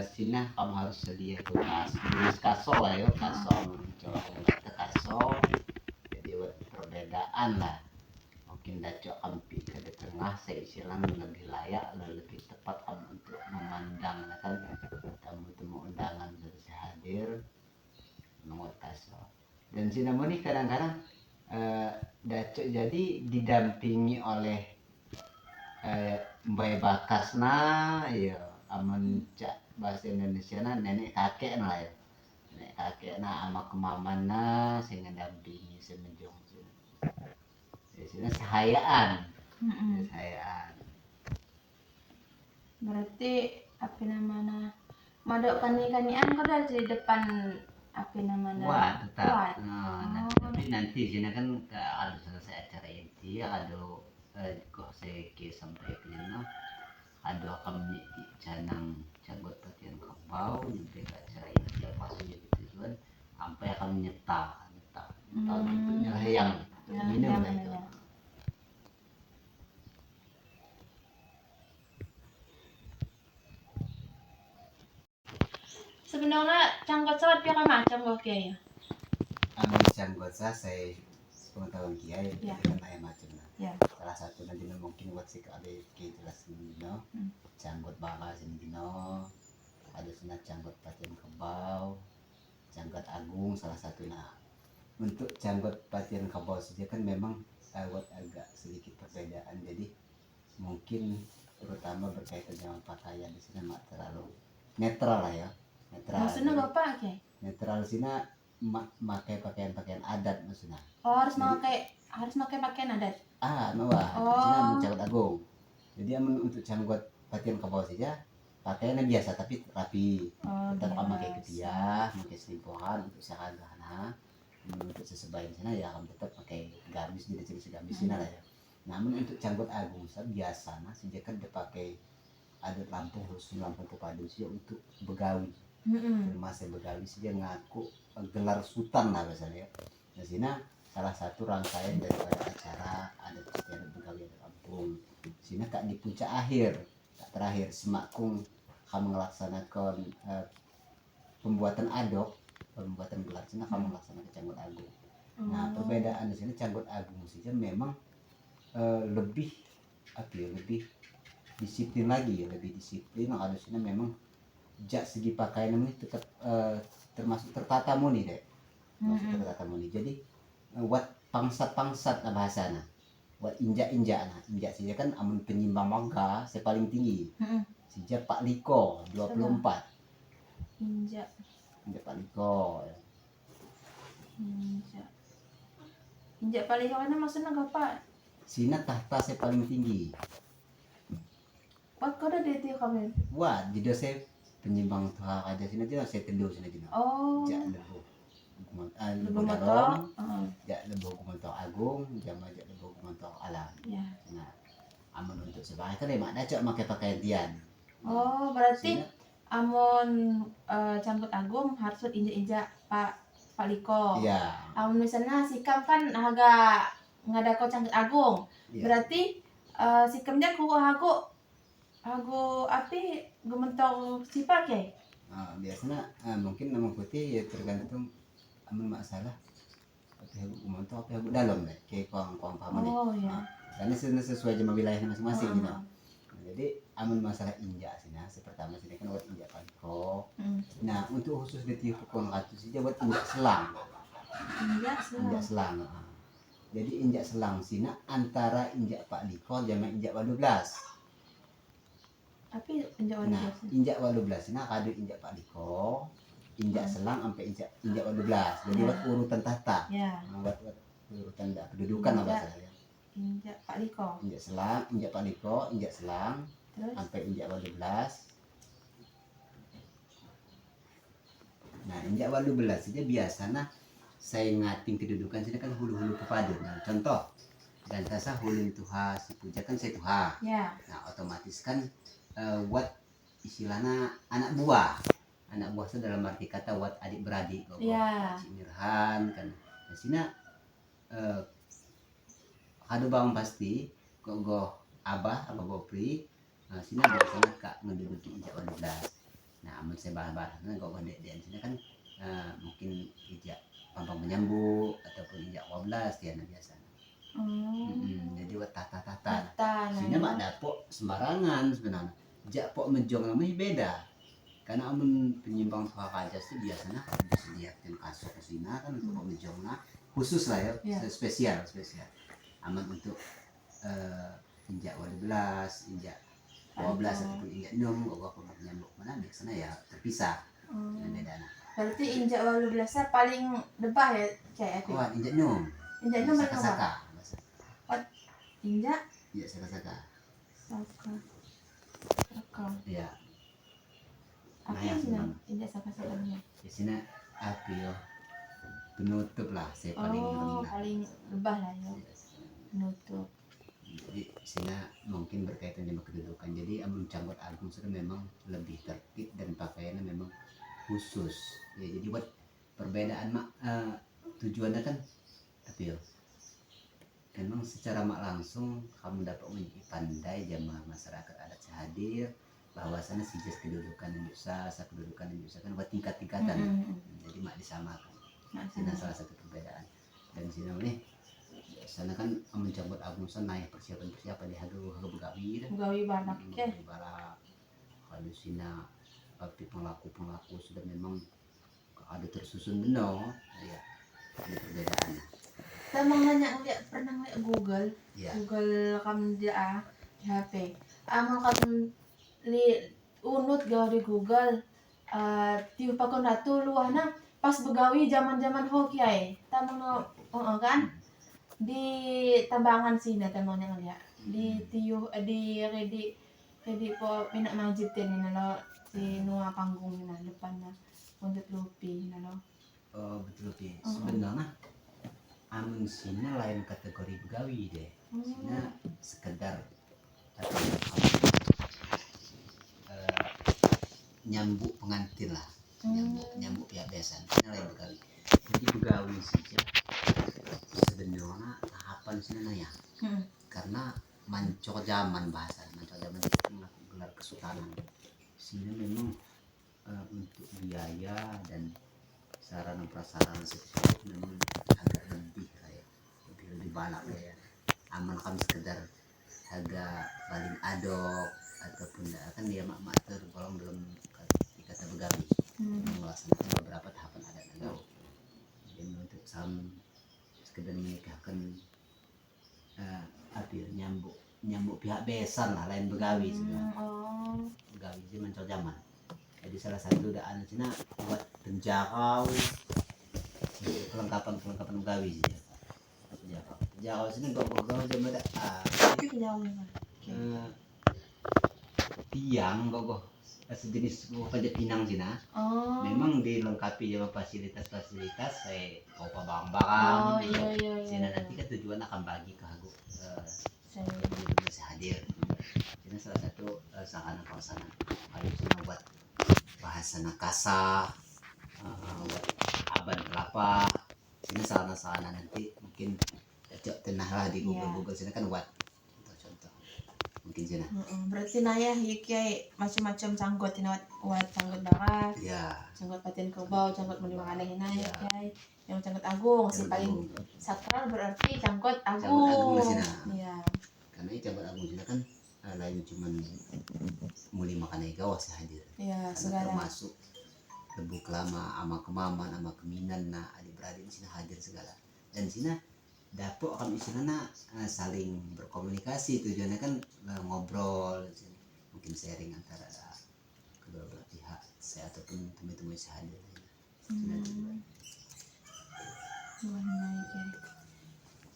[SPEAKER 2] sina kamu harus sedia kulkas kaso lah ya kaso coba kita kaso jadi buat perbedaan lah mungkin dacok ampi ke tengah saya istilahnya lebih layak lebih tepat kamu untuk memandang kan tamu-tamu undangan bisa hadir menguat kaso dan sina ini kadang-kadang dacok jadi didampingi oleh Mbak Bakasna ya amun cak bahasa Indonesia na nenek kakek na ya nenek kakek na ama kemaman na sing ngedampingi semenjong sini sahayaan sahayaan
[SPEAKER 1] berarti apa namanya madok kani-kanian kau dah di depan apa namanya
[SPEAKER 2] wah tetap tapi nanti sini kan ada selesai acara inti ada kok saya sampai ke sana ada kami canang canggut patian kebau nyampe ke acara inti pasnya gitu kan sampai akan nyetak bentuknya yang minum lah itu.
[SPEAKER 1] Sebenarnya canggut sawat pihak macam kok ya.
[SPEAKER 2] Canggut saya pengetahuan kiai dengan ayam macam salah satu nanti mungkin buat sih ada jelas dino canggut bakas dino ada sunat canggut patian kebau canggut agung salah satunya untuk canggut patian kebau saja kan memang buat agak sedikit perbedaan jadi mungkin terutama berkaitan dengan pakaian di sini mak terlalu netral lah ya netral
[SPEAKER 1] maksudnya apa ya
[SPEAKER 2] netral sini pakai pakaian adat maksudnya
[SPEAKER 1] harus pakai pakaian adat
[SPEAKER 2] Cina mencanggut agung jadi untuk canggut patian ke bawah saja pakaiannya biasa tapi rapi tetap pakai ketiak pakai selimpuan untuk sehagana untuk sesebayan sana ya kamu tetap pakai gamis jadi jenis gamis sana lah ya namun untuk canggut agung biasa sejak kan dipakai ada lampu khusus lampu pepadu sih untuk begawi masa begawi sih ngaku gelar sultan lah biasanya di sini salah satu rangkaian daripada acara adat istiadat begawi di kampung sini tak di puncak akhir tak terakhir semakung kamu melaksanakan pembuatan gelar sini kamu melaksanakan canggut agung nah perbedaan di sini canggut agung saja memang lebih disiplin lagi ya lebih disiplin ada sini memang jak segi pakaian ini tetap termasuk tertata muni deh tertata muni jadi buat pangsat bahasana buat injak saja kan amun penyimbang mangga saya paling tinggi sejak Pak Liko 24
[SPEAKER 1] injak
[SPEAKER 2] Pak Liko ya.
[SPEAKER 1] injak Pak Liko mana maksudnya apa
[SPEAKER 2] sina tahta saya paling tinggi
[SPEAKER 1] Wat kau dah dia kami.
[SPEAKER 2] Wah, jadi saya penyimbang tuha aja sini aja saya teduh sini aja.
[SPEAKER 1] Oh.
[SPEAKER 2] Jak lebu.
[SPEAKER 1] Lebih motor.
[SPEAKER 2] Darong, jak lebu kumantok agung, jama jak lebu kumantok alam.
[SPEAKER 1] Ya.
[SPEAKER 2] Nah, amun untuk sebagai kan mak dacok make pakaian tian.
[SPEAKER 1] Oh, berarti
[SPEAKER 2] Sina,
[SPEAKER 1] amon cangkut agung harus injak-injak Pak Liko.
[SPEAKER 2] iya.
[SPEAKER 1] Amon misalnya sikam kan agak ngada kau cangkut agung.
[SPEAKER 2] Iya.
[SPEAKER 1] Berarti sikamnya ku hago api gementong sifat ya?
[SPEAKER 2] Biasanya mungkin nama putih ya tergantung amun masalah tapi habu kumantok tapi habu dalam deh kayak kuang paman nih.
[SPEAKER 1] Oh ya.
[SPEAKER 2] Karena sesuai sama wilayah masing-masing gitu.
[SPEAKER 1] Ah.
[SPEAKER 2] Nah, jadi amun masalah injak sini, pertama sini kan buat injak paliko.
[SPEAKER 1] Hmm.
[SPEAKER 2] Nah untuk khusus di tiup kuang ratus saja buat injak selang. Injak selang. Jadi injak selang sini antara injak Pak Liko sama injak 12.
[SPEAKER 1] Tapi injak
[SPEAKER 2] Nah, injak 12 ini kado injak Pak Liko, injak selang sampai injak 12. Jadi buat urutan tata.
[SPEAKER 1] Ya.
[SPEAKER 2] Buat urutan kedudukan apa saya.
[SPEAKER 1] Injak Pak Liko.
[SPEAKER 2] Injak selang, injak Pak Liko, injak selang
[SPEAKER 1] Terus
[SPEAKER 2] sampai injak 12. Nah, injak 12 saja biasanya saya ngating kedudukan sini kan hulu-hulu pepadu. Nah, contoh dan tasa hulu tuha si puja kan saya tuha.
[SPEAKER 1] ya.
[SPEAKER 2] Nah, otomatis kan buat istilahnya anak buah itu dalam arti kata buat adik-beradik
[SPEAKER 1] Ya.
[SPEAKER 2] Cik Mirhan kan di sini ada bang pasti kok abah bopri sini biasanya kak menduduki injak 12. Nah amun saya bahas kok gede di sini kan mungkin injak pampang menyambut ataupun injak 12 ya biasanya. Jadi buat tata sini mak dapok sembarangan sebenarnya jak pok menjong namanya beda karena amun penyimbang tuha kajas itu biasanya disediakan kasur ke sini kan untuk pok menjongna khusus lah ya. spesial aman untuk injak 12 injak 12 ataupun injak 6 gua pernah menyambut mana biasanya ya terpisah beda.
[SPEAKER 1] Berarti injak 12 paling debah ya cek
[SPEAKER 2] Wah injak 6
[SPEAKER 1] injak 6 mereka
[SPEAKER 2] saka
[SPEAKER 1] injak
[SPEAKER 2] saka ya.
[SPEAKER 1] Apa
[SPEAKER 2] Nah,
[SPEAKER 1] yang injak saka-sakanya?
[SPEAKER 2] Di sini api yo penutup lah saya paling rendah.
[SPEAKER 1] Paling lebah lah ya. Penutup.
[SPEAKER 2] Jadi sini mungkin berkaitan dengan kedudukan. Jadi amun cangkut agung sudah memang lebih tertib dan pakaiannya memang khusus. Ya jadi buat perbedaan tujuannya kan tapi yo memang secara langsung kamu dapat menjadi pandai jamaah masyarakat adat hadir bahwasannya sijas kedudukan Indonesia, kedudukan Indonesia kan buat tingkat-tingkatan. Jadi mak disamakan. Sini salah satu perbedaan. Dan sini nih sana kan mencabut agung sana naik persiapan di hago begawi
[SPEAKER 1] banyak ke.
[SPEAKER 2] Kalau sini tapi pelaku sudah memang ada tersusun benar. Ya. Ini perbedaannya.
[SPEAKER 1] Tamang pernah ngeliat Google.
[SPEAKER 2] Ya.
[SPEAKER 1] Google kamu di HP. Amal kamu unut gawe di Google tiu pakon ratu luahna pas begawi zaman hoki tamang kan di tambangan sini tamang ngeliat di tiu di redi po minak majid ini nalo si nuah panggung ini depannya untuk lupi nalo.
[SPEAKER 2] Oh betul Pi. Sebenarnya amun sini lain kategori begawi deh. Sini sekedar nyambuk pengantin lah, nyambuk pihak besan ini lain begawi. Jadi begawi saja sebenarnya tahapan sini naya karena mancor zaman bahasa mancor zaman itu melakukan gelar kesultanan sini memang untuk biaya dan sarana prasarana seksual memang agak lebih kayak lebih balak ya aman kan sekedar agak paling adok ataupun kan dia mak tergolong dalam kata begawi melaksanakan beberapa tahapan adat negara. Jadi untuk sekedar menikahkan nyambuk pihak besan lah lain begawi sebenarnya. Begawi itu mencor zaman. Jadi salah satu daan Cina buat penjakau perlengkapan begawi sih. Penjakau sini gak begawi cuma ada tiang kok sejenis pajak pinang sih nah.
[SPEAKER 1] Oh.
[SPEAKER 2] Memang dilengkapi sama fasilitas-fasilitas kayak opa
[SPEAKER 1] Oh
[SPEAKER 2] bambang.
[SPEAKER 1] iya.
[SPEAKER 2] Sina nanti kan tujuan akan bagi ke aku
[SPEAKER 1] Saya.
[SPEAKER 2] masih hadir. Sina salah satu sarana kawasan harus sina buat bahasana kasa, buat aban kelapa. Sina sarana-sarana nanti mungkin cocok tenah lah di Google sini kan buat contoh-contoh mungkin sini.
[SPEAKER 1] Berarti naya hikai macam-macam canggot ini wat canggot darat,
[SPEAKER 2] Ya,
[SPEAKER 1] canggot paten kerbau, canggot muli makannya hina
[SPEAKER 2] Ya.
[SPEAKER 1] hikai, yang canggot agung si
[SPEAKER 2] Canggot
[SPEAKER 1] paling
[SPEAKER 2] agung.
[SPEAKER 1] sakral berarti canggot
[SPEAKER 2] Canggot agung
[SPEAKER 1] agung.
[SPEAKER 2] di sini.
[SPEAKER 1] Iya.
[SPEAKER 2] Karena ini canggot agung sini kan lain cuman muli makan gawas hadir.
[SPEAKER 1] Iya,
[SPEAKER 2] Karena
[SPEAKER 1] segala.
[SPEAKER 2] termasuk lebu kelama, ama kemaman, ama keminan, nah adik-beradik di sini hadir segala. Dan di sini dapur kami istilahnya saling berkomunikasi, tujuannya kan ngobrol, mungkin sharing antara kedua belah pihak, saya ataupun teman-teman saya hadir.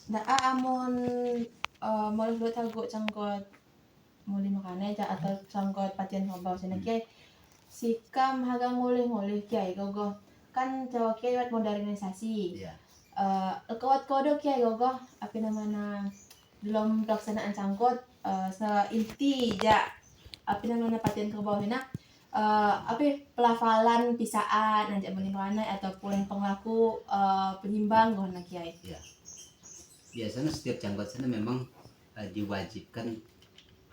[SPEAKER 1] Daa amun mulai dua tagu canggot muli makannya atau canggot patian kerbau sini kiai sikam hagang ngoleh-ngoleh kiai gogo kan jawa kiai wat modernisasi.
[SPEAKER 2] Iya.
[SPEAKER 1] Kawat kodok kiai gogo apa namanya belum pelaksanaan canggot seinti ja apa namanya patian kerbau hina apa pelafalan pisaan nanti bagaimana ataupun penglaku penyimbang gohna kiai.
[SPEAKER 2] Iya. Biasanya setiap canggot sana memang diwajibkan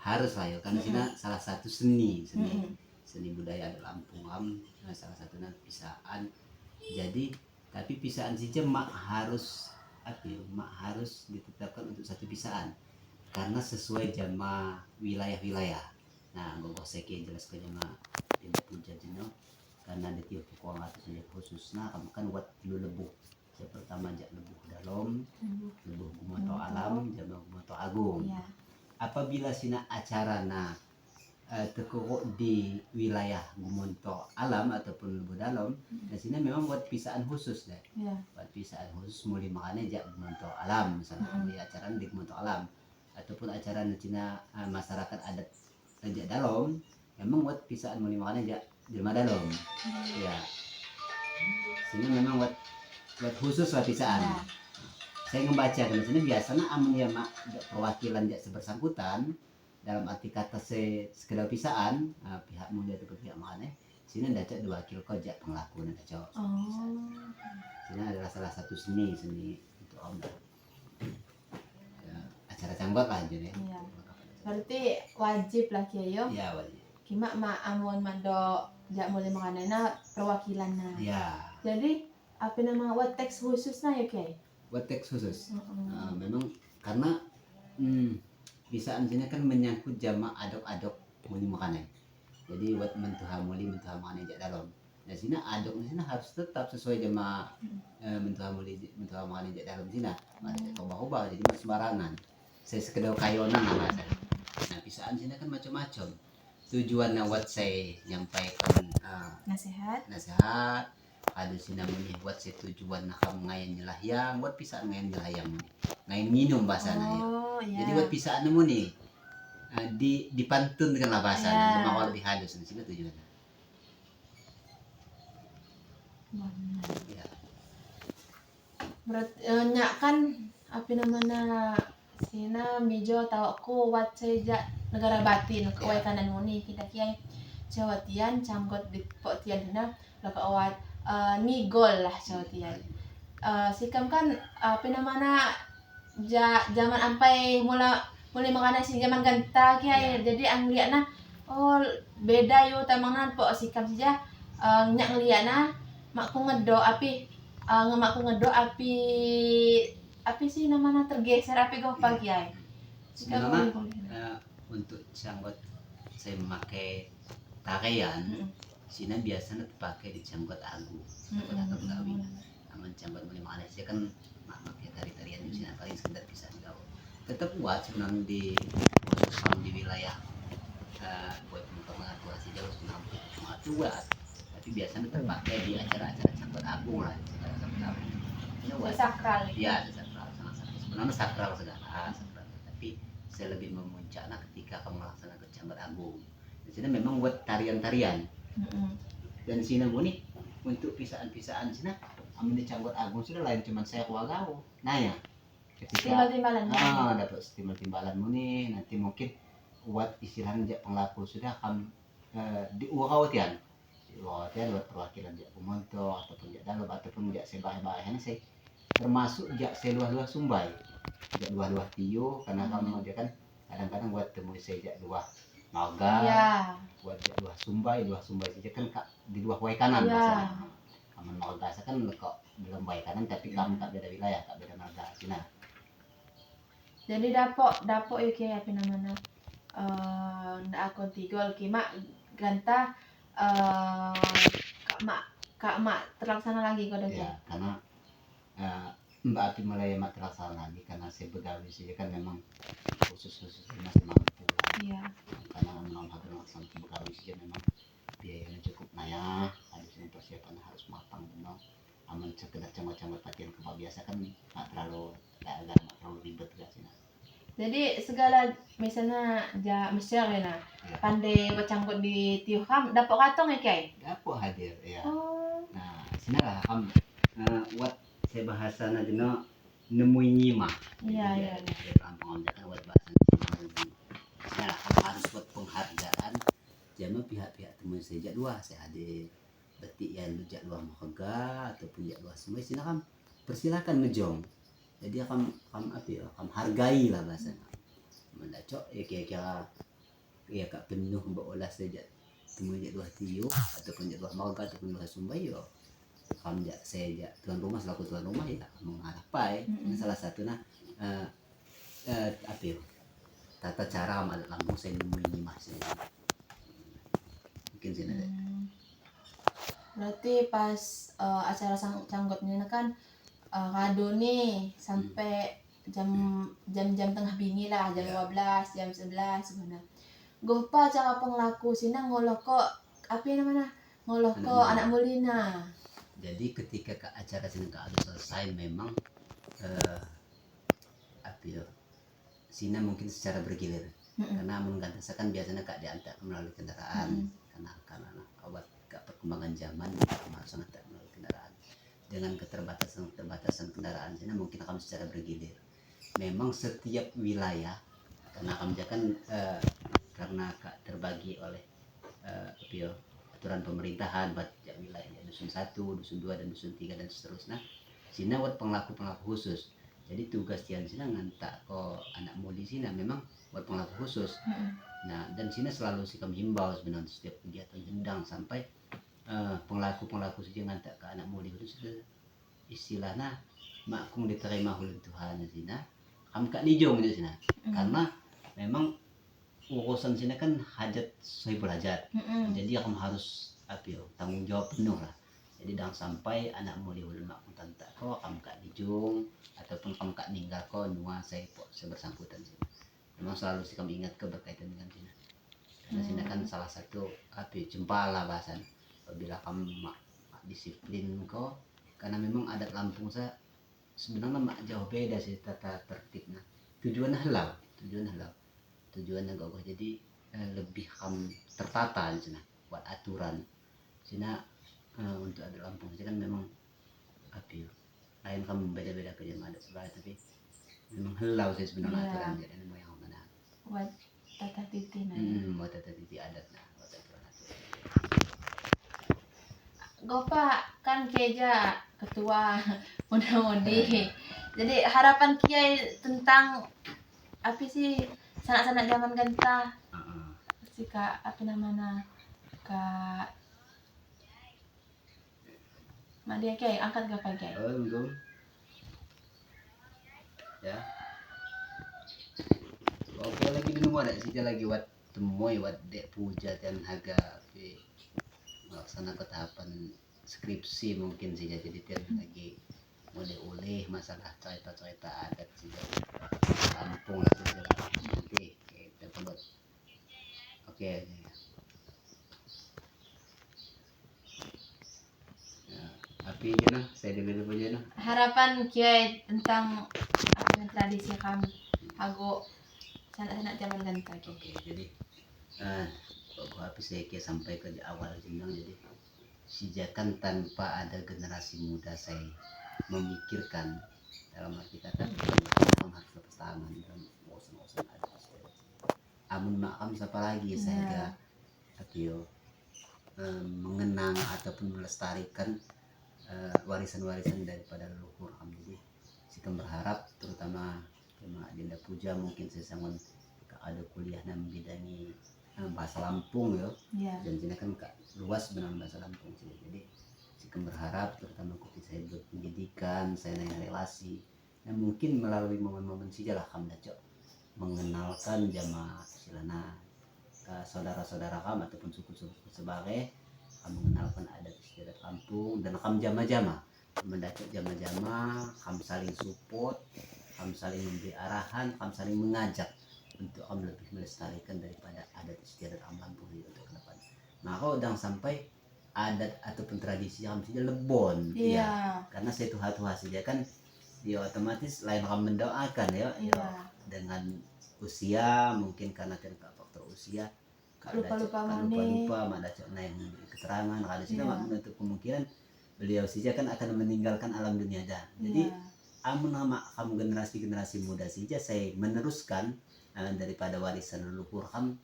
[SPEAKER 2] harus lah ya karena sini salah satu seni budaya di Lampung salah satunya pisaan. Jadi tapi pisaan saja mak harus harus ditetapkan untuk satu pisaan karena sesuai jama wilayah-wilayah. Nah, gua seki jelaskan jama tindak puja jeno karena ada tiap pokok atau saja khusus. Nah, kamu kan buat dulu lebuh. Yang pertama jak lebuh dalam, lebuh gumoto alam, jama gumoto agung.
[SPEAKER 1] Ya.
[SPEAKER 2] Apabila sina acara tekuk di wilayah gumonto alam ataupun lebuh dalam, nah sini memang buat pisaan khusus deh.
[SPEAKER 1] Ya.
[SPEAKER 2] Buat pisaan khusus mulai makanya jak gumonto alam misalnya di acara di gumonto alam ataupun acara Cina masyarakat adat jak dalam, memang buat pisaan mulai makanya jak jelma dalam. Ya. Sini memang buat khusus lah pisaan.
[SPEAKER 1] Ya.
[SPEAKER 2] Saya membaca di sini biasanya amun ya mak perwakilan jak sebersangkutan dalam arti kata sekedar pisaan pihak mulia atau pihak mana sini ada diwakil kojak penglaku dan cowok. Sini adalah salah satu seni untuk om ya, acara canggot lah jadi.
[SPEAKER 1] Ya. Berarti wajib lah kiai yo.
[SPEAKER 2] Ya wajib.
[SPEAKER 1] Kima amun mando jak mulai makanana perwakilanna.
[SPEAKER 2] Ya.
[SPEAKER 1] Jadi apa nama buat teks khususnya ya kiai?
[SPEAKER 2] Buat teks khusus. Memang karena pisaan sini kan menyangkut jama adok-adok muli makanan. Jadi buat mentuha makanan jak dalam. Nah sini adok di sini harus tetap sesuai jama mentuha makanan jak dalam sini. Ada ubah-ubah jadi sembarangan. Saya sekedar kayonan nama saya. Nah pisaan sini kan macam-macam. Tujuannya buat saya nyampaikan
[SPEAKER 1] nasihat.
[SPEAKER 2] Ada sinamuni buat tujuan nakam ngayan nyelahyang buat pisaan ngayan nyelahyang ngayan minum bahasana ya. Jadi buat pisaan nemu nih dipantun dengan bahasana mau lebih halus di sini tujuannya. Ya.
[SPEAKER 1] Berarti nyak kan apa namanya sina mijo tahu aku wat seja negara batin kawai kanan muni kita kiai Jawa Tian canggot di potian hina lakawat nigol lah Jawa Tian. Sikam kan apa namanya zaman ampai mulai mengana si zaman ganta kiai jadi ang liatna beda yo tamangnan po sikam saja nyak ngeliatna makku ngedo api api sih namanya tergeser api goh pagi kiai.
[SPEAKER 2] Sebenarnya untuk canggot saya memakai tarian sini biasanya dipakai di canggot agung atau gawi. Aman canggot mulai mana sih kan pakai tarian di sini paling sekedar bisa gawe. Tetap buat sebenarnya di khususnya di wilayah buat mengaturasi jauh sebenarnya buat tapi biasanya terpakai di acara-acara canggot agung lah.
[SPEAKER 1] Sakral.
[SPEAKER 2] Iya, sakral sangat sakral. Sebenarnya sakral segala sakral. Tapi saya lebih memuncaknya ketika kamu melaksanakan canggot agung. Di sini memang buat tarian-tarian.
[SPEAKER 1] Mm-mm.
[SPEAKER 2] Dan sini nih untuk pisaan-pisaan sini amun di Canggot Agung sudah lain cuman saya kuagau. Nah ya, ketika
[SPEAKER 1] Timbal-timbalan
[SPEAKER 2] dapat timbal-timbalan nih nanti mungkin buat istilahnya penglaku sudah akan di urawatian buat perwakilan jak pemontok ataupun jak dalam ataupun jak sebah-bahan saya termasuk jak seluah-luah Sumbai jak luah-luah Tio karena kamu dia kan kadang-kadang buat temui saya jak luah Naga
[SPEAKER 1] Iya.
[SPEAKER 2] buat jak luah Sumbai saja kan kak di luah Wai kanan
[SPEAKER 1] Iya.
[SPEAKER 2] bahasanya kamu Naga kan kok belum Wai kanan tapi kamu tak beda wilayah tak beda marga Cina.
[SPEAKER 1] Jadi dapok ya kayak apa namanya ndak akun tigol kima ganta kak mak terlaksana lagi kau
[SPEAKER 2] Ya karena Mbak Api mulai mak terlaksana lagi karena saya begawi saja kan memang khusus masih mampu
[SPEAKER 1] iya
[SPEAKER 2] karena memang harus melaksanakan begawi saja memang biayanya cukup naya harus persiapan harus matang benar aman sekedar canggut-canggut latihan kebab biasa kan nggak terlalu ribet gak sih.
[SPEAKER 1] jadi segala misalnya misalnya
[SPEAKER 2] Ya.
[SPEAKER 1] pandai bercangkut di tiuham dapat katong ya kayak
[SPEAKER 2] Dapat hadir ya.
[SPEAKER 1] oh
[SPEAKER 2] Nah sini lah buat saya bahasa nadino nemui nyima.
[SPEAKER 1] iya
[SPEAKER 2] Rampung kan buat bahasa nyima. Nah harus buat penghargaan jangan pihak-pihak teman saya dua saya hadir berarti ya lu jak luar mahga ataupun jak luar semua sini kan persilakan mejong jadi akan apa ya akan hargai lah bahasanya mendacok ya kira-kira ya kak penuh mbak olah saja temu jak luar Tio ataupun jak luar mahga ataupun luar Sumbai yo kamu jak saya jak tuan rumah selaku tuan rumah ya mengharapkan ini salah satu apa ya tata cara adat lambung saya nemuin mas mungkin sih ada.
[SPEAKER 1] Berarti pas acara canggotnya kan kado nih sampai jam tengah bingi lah jam 12 jam 11 sebenarnya. Gopa cara penglaku sini ngoloh kok apa namanya ngoloh kok anak mulina.
[SPEAKER 2] Jadi ketika ke acara sini ada selesai memang apa ya sini mungkin secara bergilir karena menggantikan biasanya kak diantar melalui kendaraan karena awat perkembangan zaman harus sangat melalui kendaraan dengan keterbatasan kendaraan sini mungkin akan secara bergilir memang setiap wilayah karena kami kan karena kak terbagi oleh aturan pemerintahan buat wilayah dusun 1, dusun 2 dan dusun 3 dan seterusnya sini buat penglaku khusus jadi tugas yang sini ngantak kok anak mudi sini memang buat penglaku khusus nah dan sini selalu sih kami himbau sebenarnya setiap kegiatan hendang sampai penglaku saja ngantak ke anak muda itu sudah istilahnya makum diterima oleh Tuhan di sini kamu kak dijong di sini karena memang urusan sini kan hajat sohibul hajat jadi kamu harus tanggung jawab penuh lah jadi jangan sampai anak muda udah makum tantak kok kamu kak dijong ataupun kamu kak ninggal kok nuasai bersangkutan sini memang selalu sih kami ingat berkaitan dengan sini karena sini kan salah satu jempala bahasan apabila kamu disiplin kok karena memang adat Lampung saya sebenarnya jauh beda sih tata tertibnya tujuannya halau tujuannya gak jadi lebih kamu tertata di sana buat aturan sini untuk adat Lampung sih kan memang lain kamu beda-beda ke jemaah adat sebelah tapi memang halau sih sebenarnya aturan jadi yang mana
[SPEAKER 1] buat tata titi
[SPEAKER 2] buat tata titi adat nah buat aturan
[SPEAKER 1] Gopa kan Keja ketua muda-mudi. Jadi harapan Kiai tentang apa sih sanak-sanak zaman genta? Si Kak apa namanya? Kak Mak dia Kiai angkat Gopa Kiai.
[SPEAKER 2] Belum. Ya. Oke lagi di rumah ada sih lagi buat temoy buat dek puja dan harga melaksanakan tahapan skripsi mungkin sih jadi lagi oleh masalah cerita adat sih Lampung lah nanti kita buat oke tapi gimana saya dulu aja nah
[SPEAKER 1] Harapan Kiai tentang tradisi kami hago sanak-sanak zaman genta.
[SPEAKER 2] Oke jadi habis saya kayak sampai ke awal bilang, jadi sijakan tanpa ada generasi muda saya memikirkan dalam arti kata kamu harus lepas tangan dan bosan-bosan ada amun makam siapa lagi saya ga atio mengenang ataupun melestarikan warisan-warisan daripada leluhur kami. Jadi kita berharap terutama Kema Dinda Puja mungkin saya sangat ada kuliah dan bidangi bahasa Lampung ya. Dan sini kan luas benar bahasa Lampung sih. Jadi kita berharap terutama kopi saya buat pendidikan, saya nanya relasi dan mungkin melalui momen-momen saja lah kami cok mengenalkan jamaah silana saudara-saudara kami ataupun suku-suku sebagai kami mengenalkan adat istiadat kampung dan kami jama-jama mendapat jama-jama kami saling support, kami saling memberi arahan, kami saling mengajak untuk kami lebih melestarikan daripada adat istiadat Lampung untuk ke depan. Maka udah sampai adat ataupun tradisi kami saja lebon ya karena saya tuha-tuha saja kan dia otomatis lain kami mendoakan ya dengan usia mungkin karena faktor usia lupa mana naik keterangan kalau sudah menutup kemungkinan beliau saja kan akan meninggalkan alam dunia dah. Jadi amun nama kamu generasi muda saja saya meneruskan daripada warisan leluhur kamu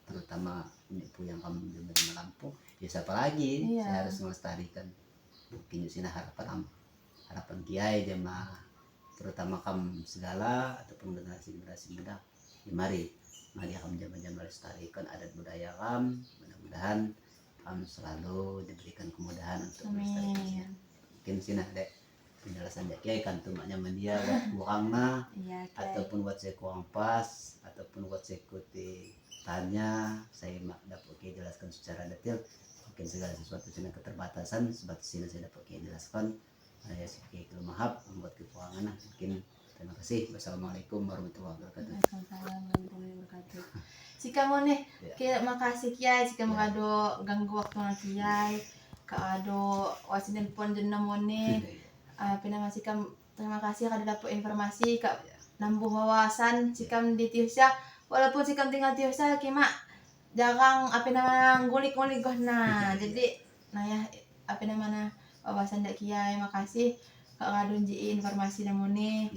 [SPEAKER 2] terutama ibu yang kamu di Lampung ya siapa lagi saya harus melestarikan mungkin sini harapan kiai jemaah terutama kamu segala ataupun generasi muda ya mari kamu jam-jam melestarikan adat budaya kamu, mudah-mudahan kamu selalu diberikan kemudahan untuk melestarikan. Mungkin sini ada penjelasan kiai kan tumaknya mendia kurangna ataupun buat saya kurang pas ataupun buat saya ikuti tanya saya dapat kiai jelaskan secara detail mungkin segala sesuatu sini keterbatasan sebatas sini saya dapat kiai jelaskan saya sedikit maaf membuat kekurangan mungkin. Terima kasih. Wassalamualaikum warahmatullahi wabarakatuh.
[SPEAKER 1] Waalaikumsalam warahmatullahi wabarakatuh. Jika mau nih, makasih kiai. Jika mau kado ganggu waktu nak kiai, kado wasin pon jenam nih. Pinama sikam terima kasih kado dapat informasi kak nambah wawasan sikam di Tiusa. Walaupun sikam tinggal Tiusa, kima jarang ngulik-ngulik nah. Jadi, ya wawasan dak kiai. Makasih kak kado informasi namune.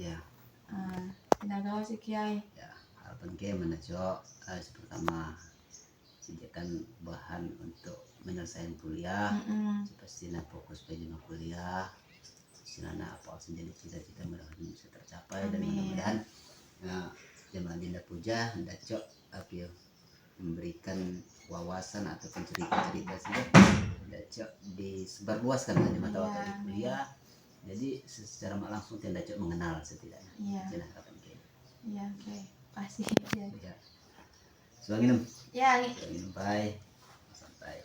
[SPEAKER 1] Pinagawa si kiai.
[SPEAKER 2] Ya, harapan kiai menajok pertama sediakan bahan untuk menyelesaikan kuliah. Pastinya fokus pada kuliah. Silana apa menjadi cita-cita mudah-mudahan bisa tercapai dan mudah-mudahan jemaah Dinda Puja ndacok memberikan wawasan ataupun cerita-cerita saja ndacok disebarluaskan aja mata kuliah. Jadi secara langsung tidak cocok mengenal setidaknya. Jelas kapan kiai.
[SPEAKER 1] Iya, oke. Kasih kiai.
[SPEAKER 2] Ya. Suangin.
[SPEAKER 1] Ya,
[SPEAKER 2] bye. Santai.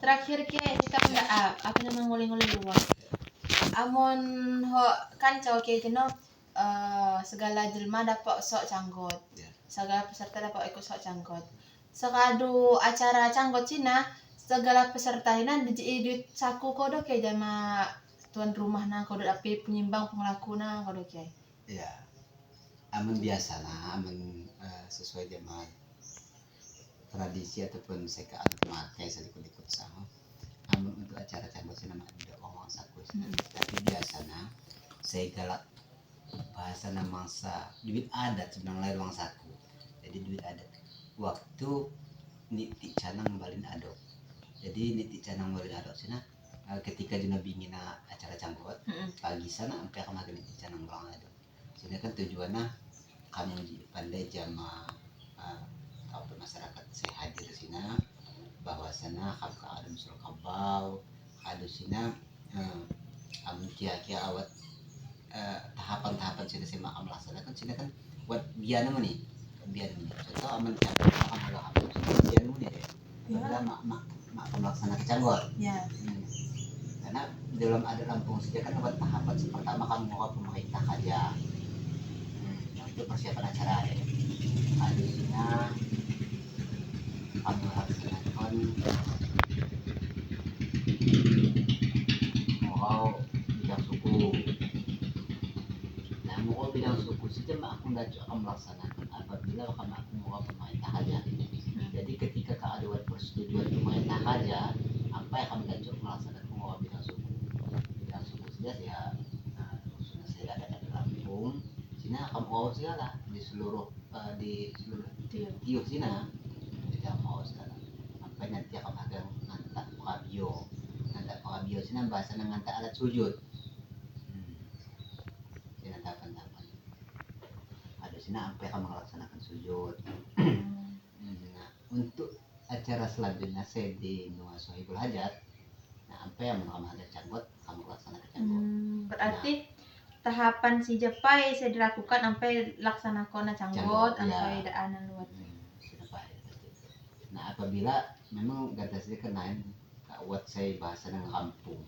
[SPEAKER 1] Terakhir kiai kita enggak apa namanya nguling-nguling luang. Amun kan cowok kiai kena segala jelma dapat sok canggot. Segala peserta dapat ikut sok canggot. Sekadu acara canggot Cina segala peserta ini di saku kodok ya jama tuan rumah na kodok api penyimbang penglaku na kodok ya.
[SPEAKER 2] Ya, amun biasa lah, amun sesuai jama tradisi ataupun seka adat kayak saya ikut sama. Amun untuk acara canggot sih nama ada orang saku. Tapi biasa nah saya galak bahasa mangsa duit adat sebenarnya lain uang saku. Jadi duit adat waktu niti canang balin adok. Jadi niti canang balin adok sana ketika juna bingin acara canggot pagi sana sampai kemarin niti canang balang adok. Sini kan tujuannya kami pandai jama atau masyarakat saya hadir sini bahwa sana kamu ada musul kabau ada sini kamu kia awat tahapan-tahapan sini saya makam laksanakan sini kan buat biar nama nih contoh aman canggot makam Allah biar nama nih deh adalah mak pelaksana canggot karena dalam ada Lampung saja kan buat tahapan pertama kamu mau pemerintah aja itu persiapan acara ya adanya kamu harus menonton mau bidang suku nah mau bidang suku suku saja mak aku tidak akan melaksanakan apabila kamu mau pemain tahaja. Jadi ketika kau ada persetujuan pemain tahaja, apa yang kamu tidak melaksanakan mau bidang suku saja ya. Sudah saya ada di Lampung, sini kamu mau segala di seluruh tiup sini, tidak mau segala. Apa nanti akan ada ngantak pakabio sini bahasa ngantak alat sujud. Ada sini sampai kamu melaksanakan sujud. Nah, untuk acara selanjutnya saya di Nuwa Sohibul Hajat. Nah, apa yang kamu ada canggot, kamu laksanakan canggot.
[SPEAKER 1] Berarti tahapan si Japai saya dilakukan sampai laksanakan canggot sampai daanan luat.
[SPEAKER 2] Nah, apabila memang ganda saya kenain buat saya bahasa dengan kampung.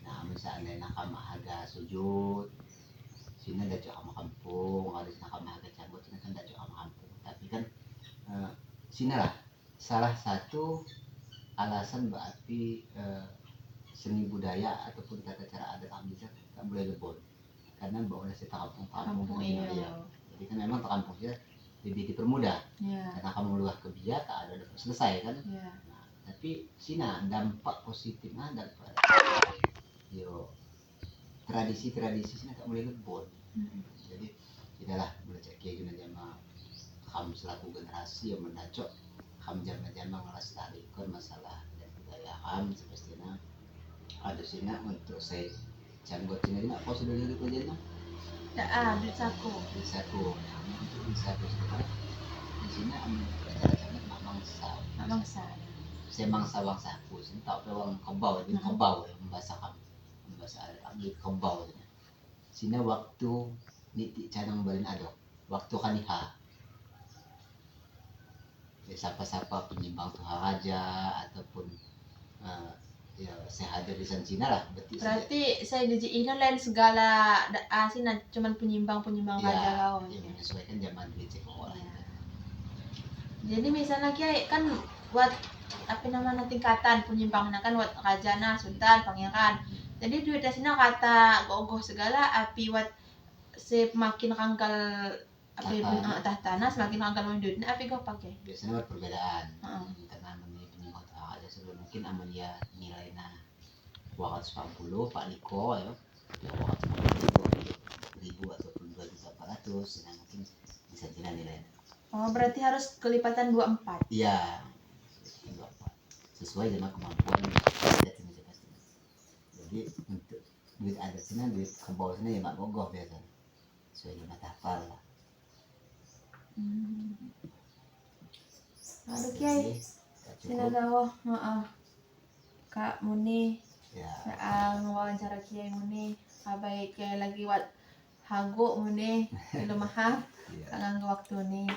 [SPEAKER 2] Nah, misalnya kamu ada sujud, sini ada kamu kampung, ada sini kamu ada canggot, sini kan ada kamu kampung. Tapi kan sini lah salah satu alasan berarti seni budaya ataupun tata cara adat kami bisa tak boleh lebon karena boleh saya kampung ya. Jadi kan memang kampungnya lebih dipermudah karena kamu luar ke biak ada selesai kan. Nah, tapi sini dampak positifnya dapat yo tradisi sini tak boleh lebon. Jadi tidaklah belajar kayak gini jama kamu selaku generasi yang mendacok kamu jama melestarikan masalah dan budaya kamu sepertinya ada sini untuk saya canggot sini apa sudah lihat aja nah
[SPEAKER 1] Duit saku
[SPEAKER 2] untuk bisa di sini acara canggot mangsa saya mangsa aku sini tak pewang kebau itu kebau yang bahasa kamu bahasa ada kami kebau sini waktu niti canang balin adok waktu kaniha siapa penyimbang Tuhan Raja ataupun ya saya hadir di sana lah.
[SPEAKER 1] Berarti saya di ini lain segala sih cuman penyimbang raja kau.
[SPEAKER 2] Ya menyesuaikan zaman becek orang.
[SPEAKER 1] Jadi misalnya kiai kan buat apa namanya tingkatan penyimbangnya kan buat rajana, sultan, pangeran. Jadi duit dari sini kata gogoh segala api buat semakin rangkal api tahtana semakin rangkal duitnya api gue pakai.
[SPEAKER 2] Biasanya ada perbedaan. Karena penyimbang aja sebelum mungkin amannya nilainya 240 Pak Niko ya. 240.000 ataupun 2.400 nah mungkin bisa nilai.
[SPEAKER 1] Oh berarti harus kelipatan 24.
[SPEAKER 2] Iya. 24. Sesuai dengan kemampuan adat ini pasti. Jadi untuk duit adat sini duit kebau sini ya mak gogoh biasa. Sesuai dengan tahapal lah.
[SPEAKER 1] Aduh kiai. Sinagawo, Kak Muni.
[SPEAKER 2] Ya.
[SPEAKER 1] Wawancara kiai Muni. Abai kiai lagi wat hago Muni.Ilo mahal. Kangen waktu nih.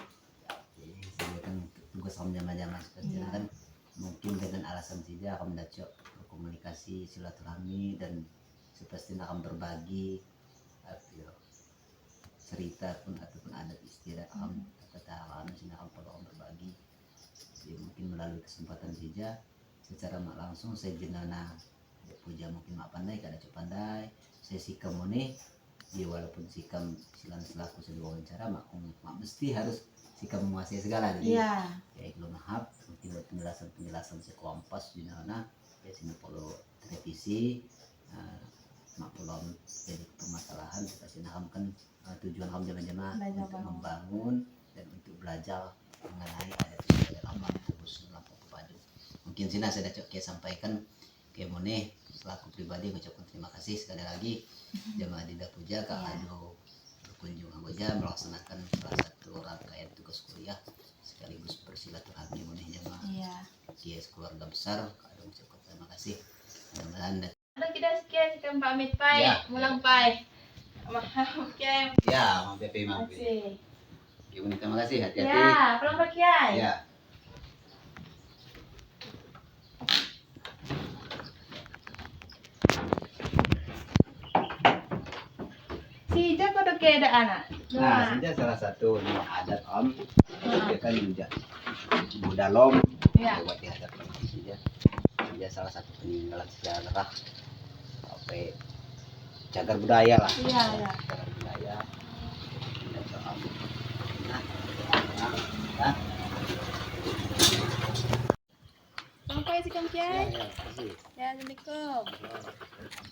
[SPEAKER 2] Saya kan tugas kamu zaman seperti kan mungkin dengan alasan saja kamu dacok berkomunikasi silaturahmi dan seperti akan berbagi cerita pun ataupun adat istiadat kamu kata kamu sini akan perlu berbagi. Jadi mungkin melalui kesempatan saja secara mak langsung saya jenana puja mungkin mak pandai kada cok pandai saya sikam nih ya walaupun sikam silang selaku saya diwawancara mak mesti harus sikam menguasai segala jadi ya belum mahap mungkin penjelasan saya kompas di mana ya sini perlu revisi mak belum jadi permasalahan kita sini kan tujuan kamu jamaah untuk membangun dan untuk belajar mengenai adat istiadat aman khusus lampu padu. Mungkin sini saya cok sampaikan ke Mone selaku pribadi mengucapkan terima kasih sekali lagi jamaah Dinda Puja Kak Ado berkunjung aja melaksanakan salah satu rangkaian tugas kuliah sekaligus bersilaturahmi Mone jamaah KIS keluarga besar Kak Ado mengucapkan terima kasih mudah-mudahan.
[SPEAKER 1] Halo kita sekian pamit pai mulang pai. Maaf kiai.
[SPEAKER 2] Ya, mampir. Gimana terima kasih hati-hati.
[SPEAKER 1] Ya, pulang Pak Kiai.
[SPEAKER 2] Ya.
[SPEAKER 1] Si Jak udah kayak ada anak.
[SPEAKER 2] Nah, sejak salah satu adat om, dia kan juga budalom. Buat dihadapkan dia salah satu peninggalan sejarah cagar budaya lah.
[SPEAKER 1] Cagar
[SPEAKER 2] budaya. Nah,
[SPEAKER 1] Sampai sih Kang Kiai.
[SPEAKER 2] ya, kasih.
[SPEAKER 1] Ya, Assalamualaikum.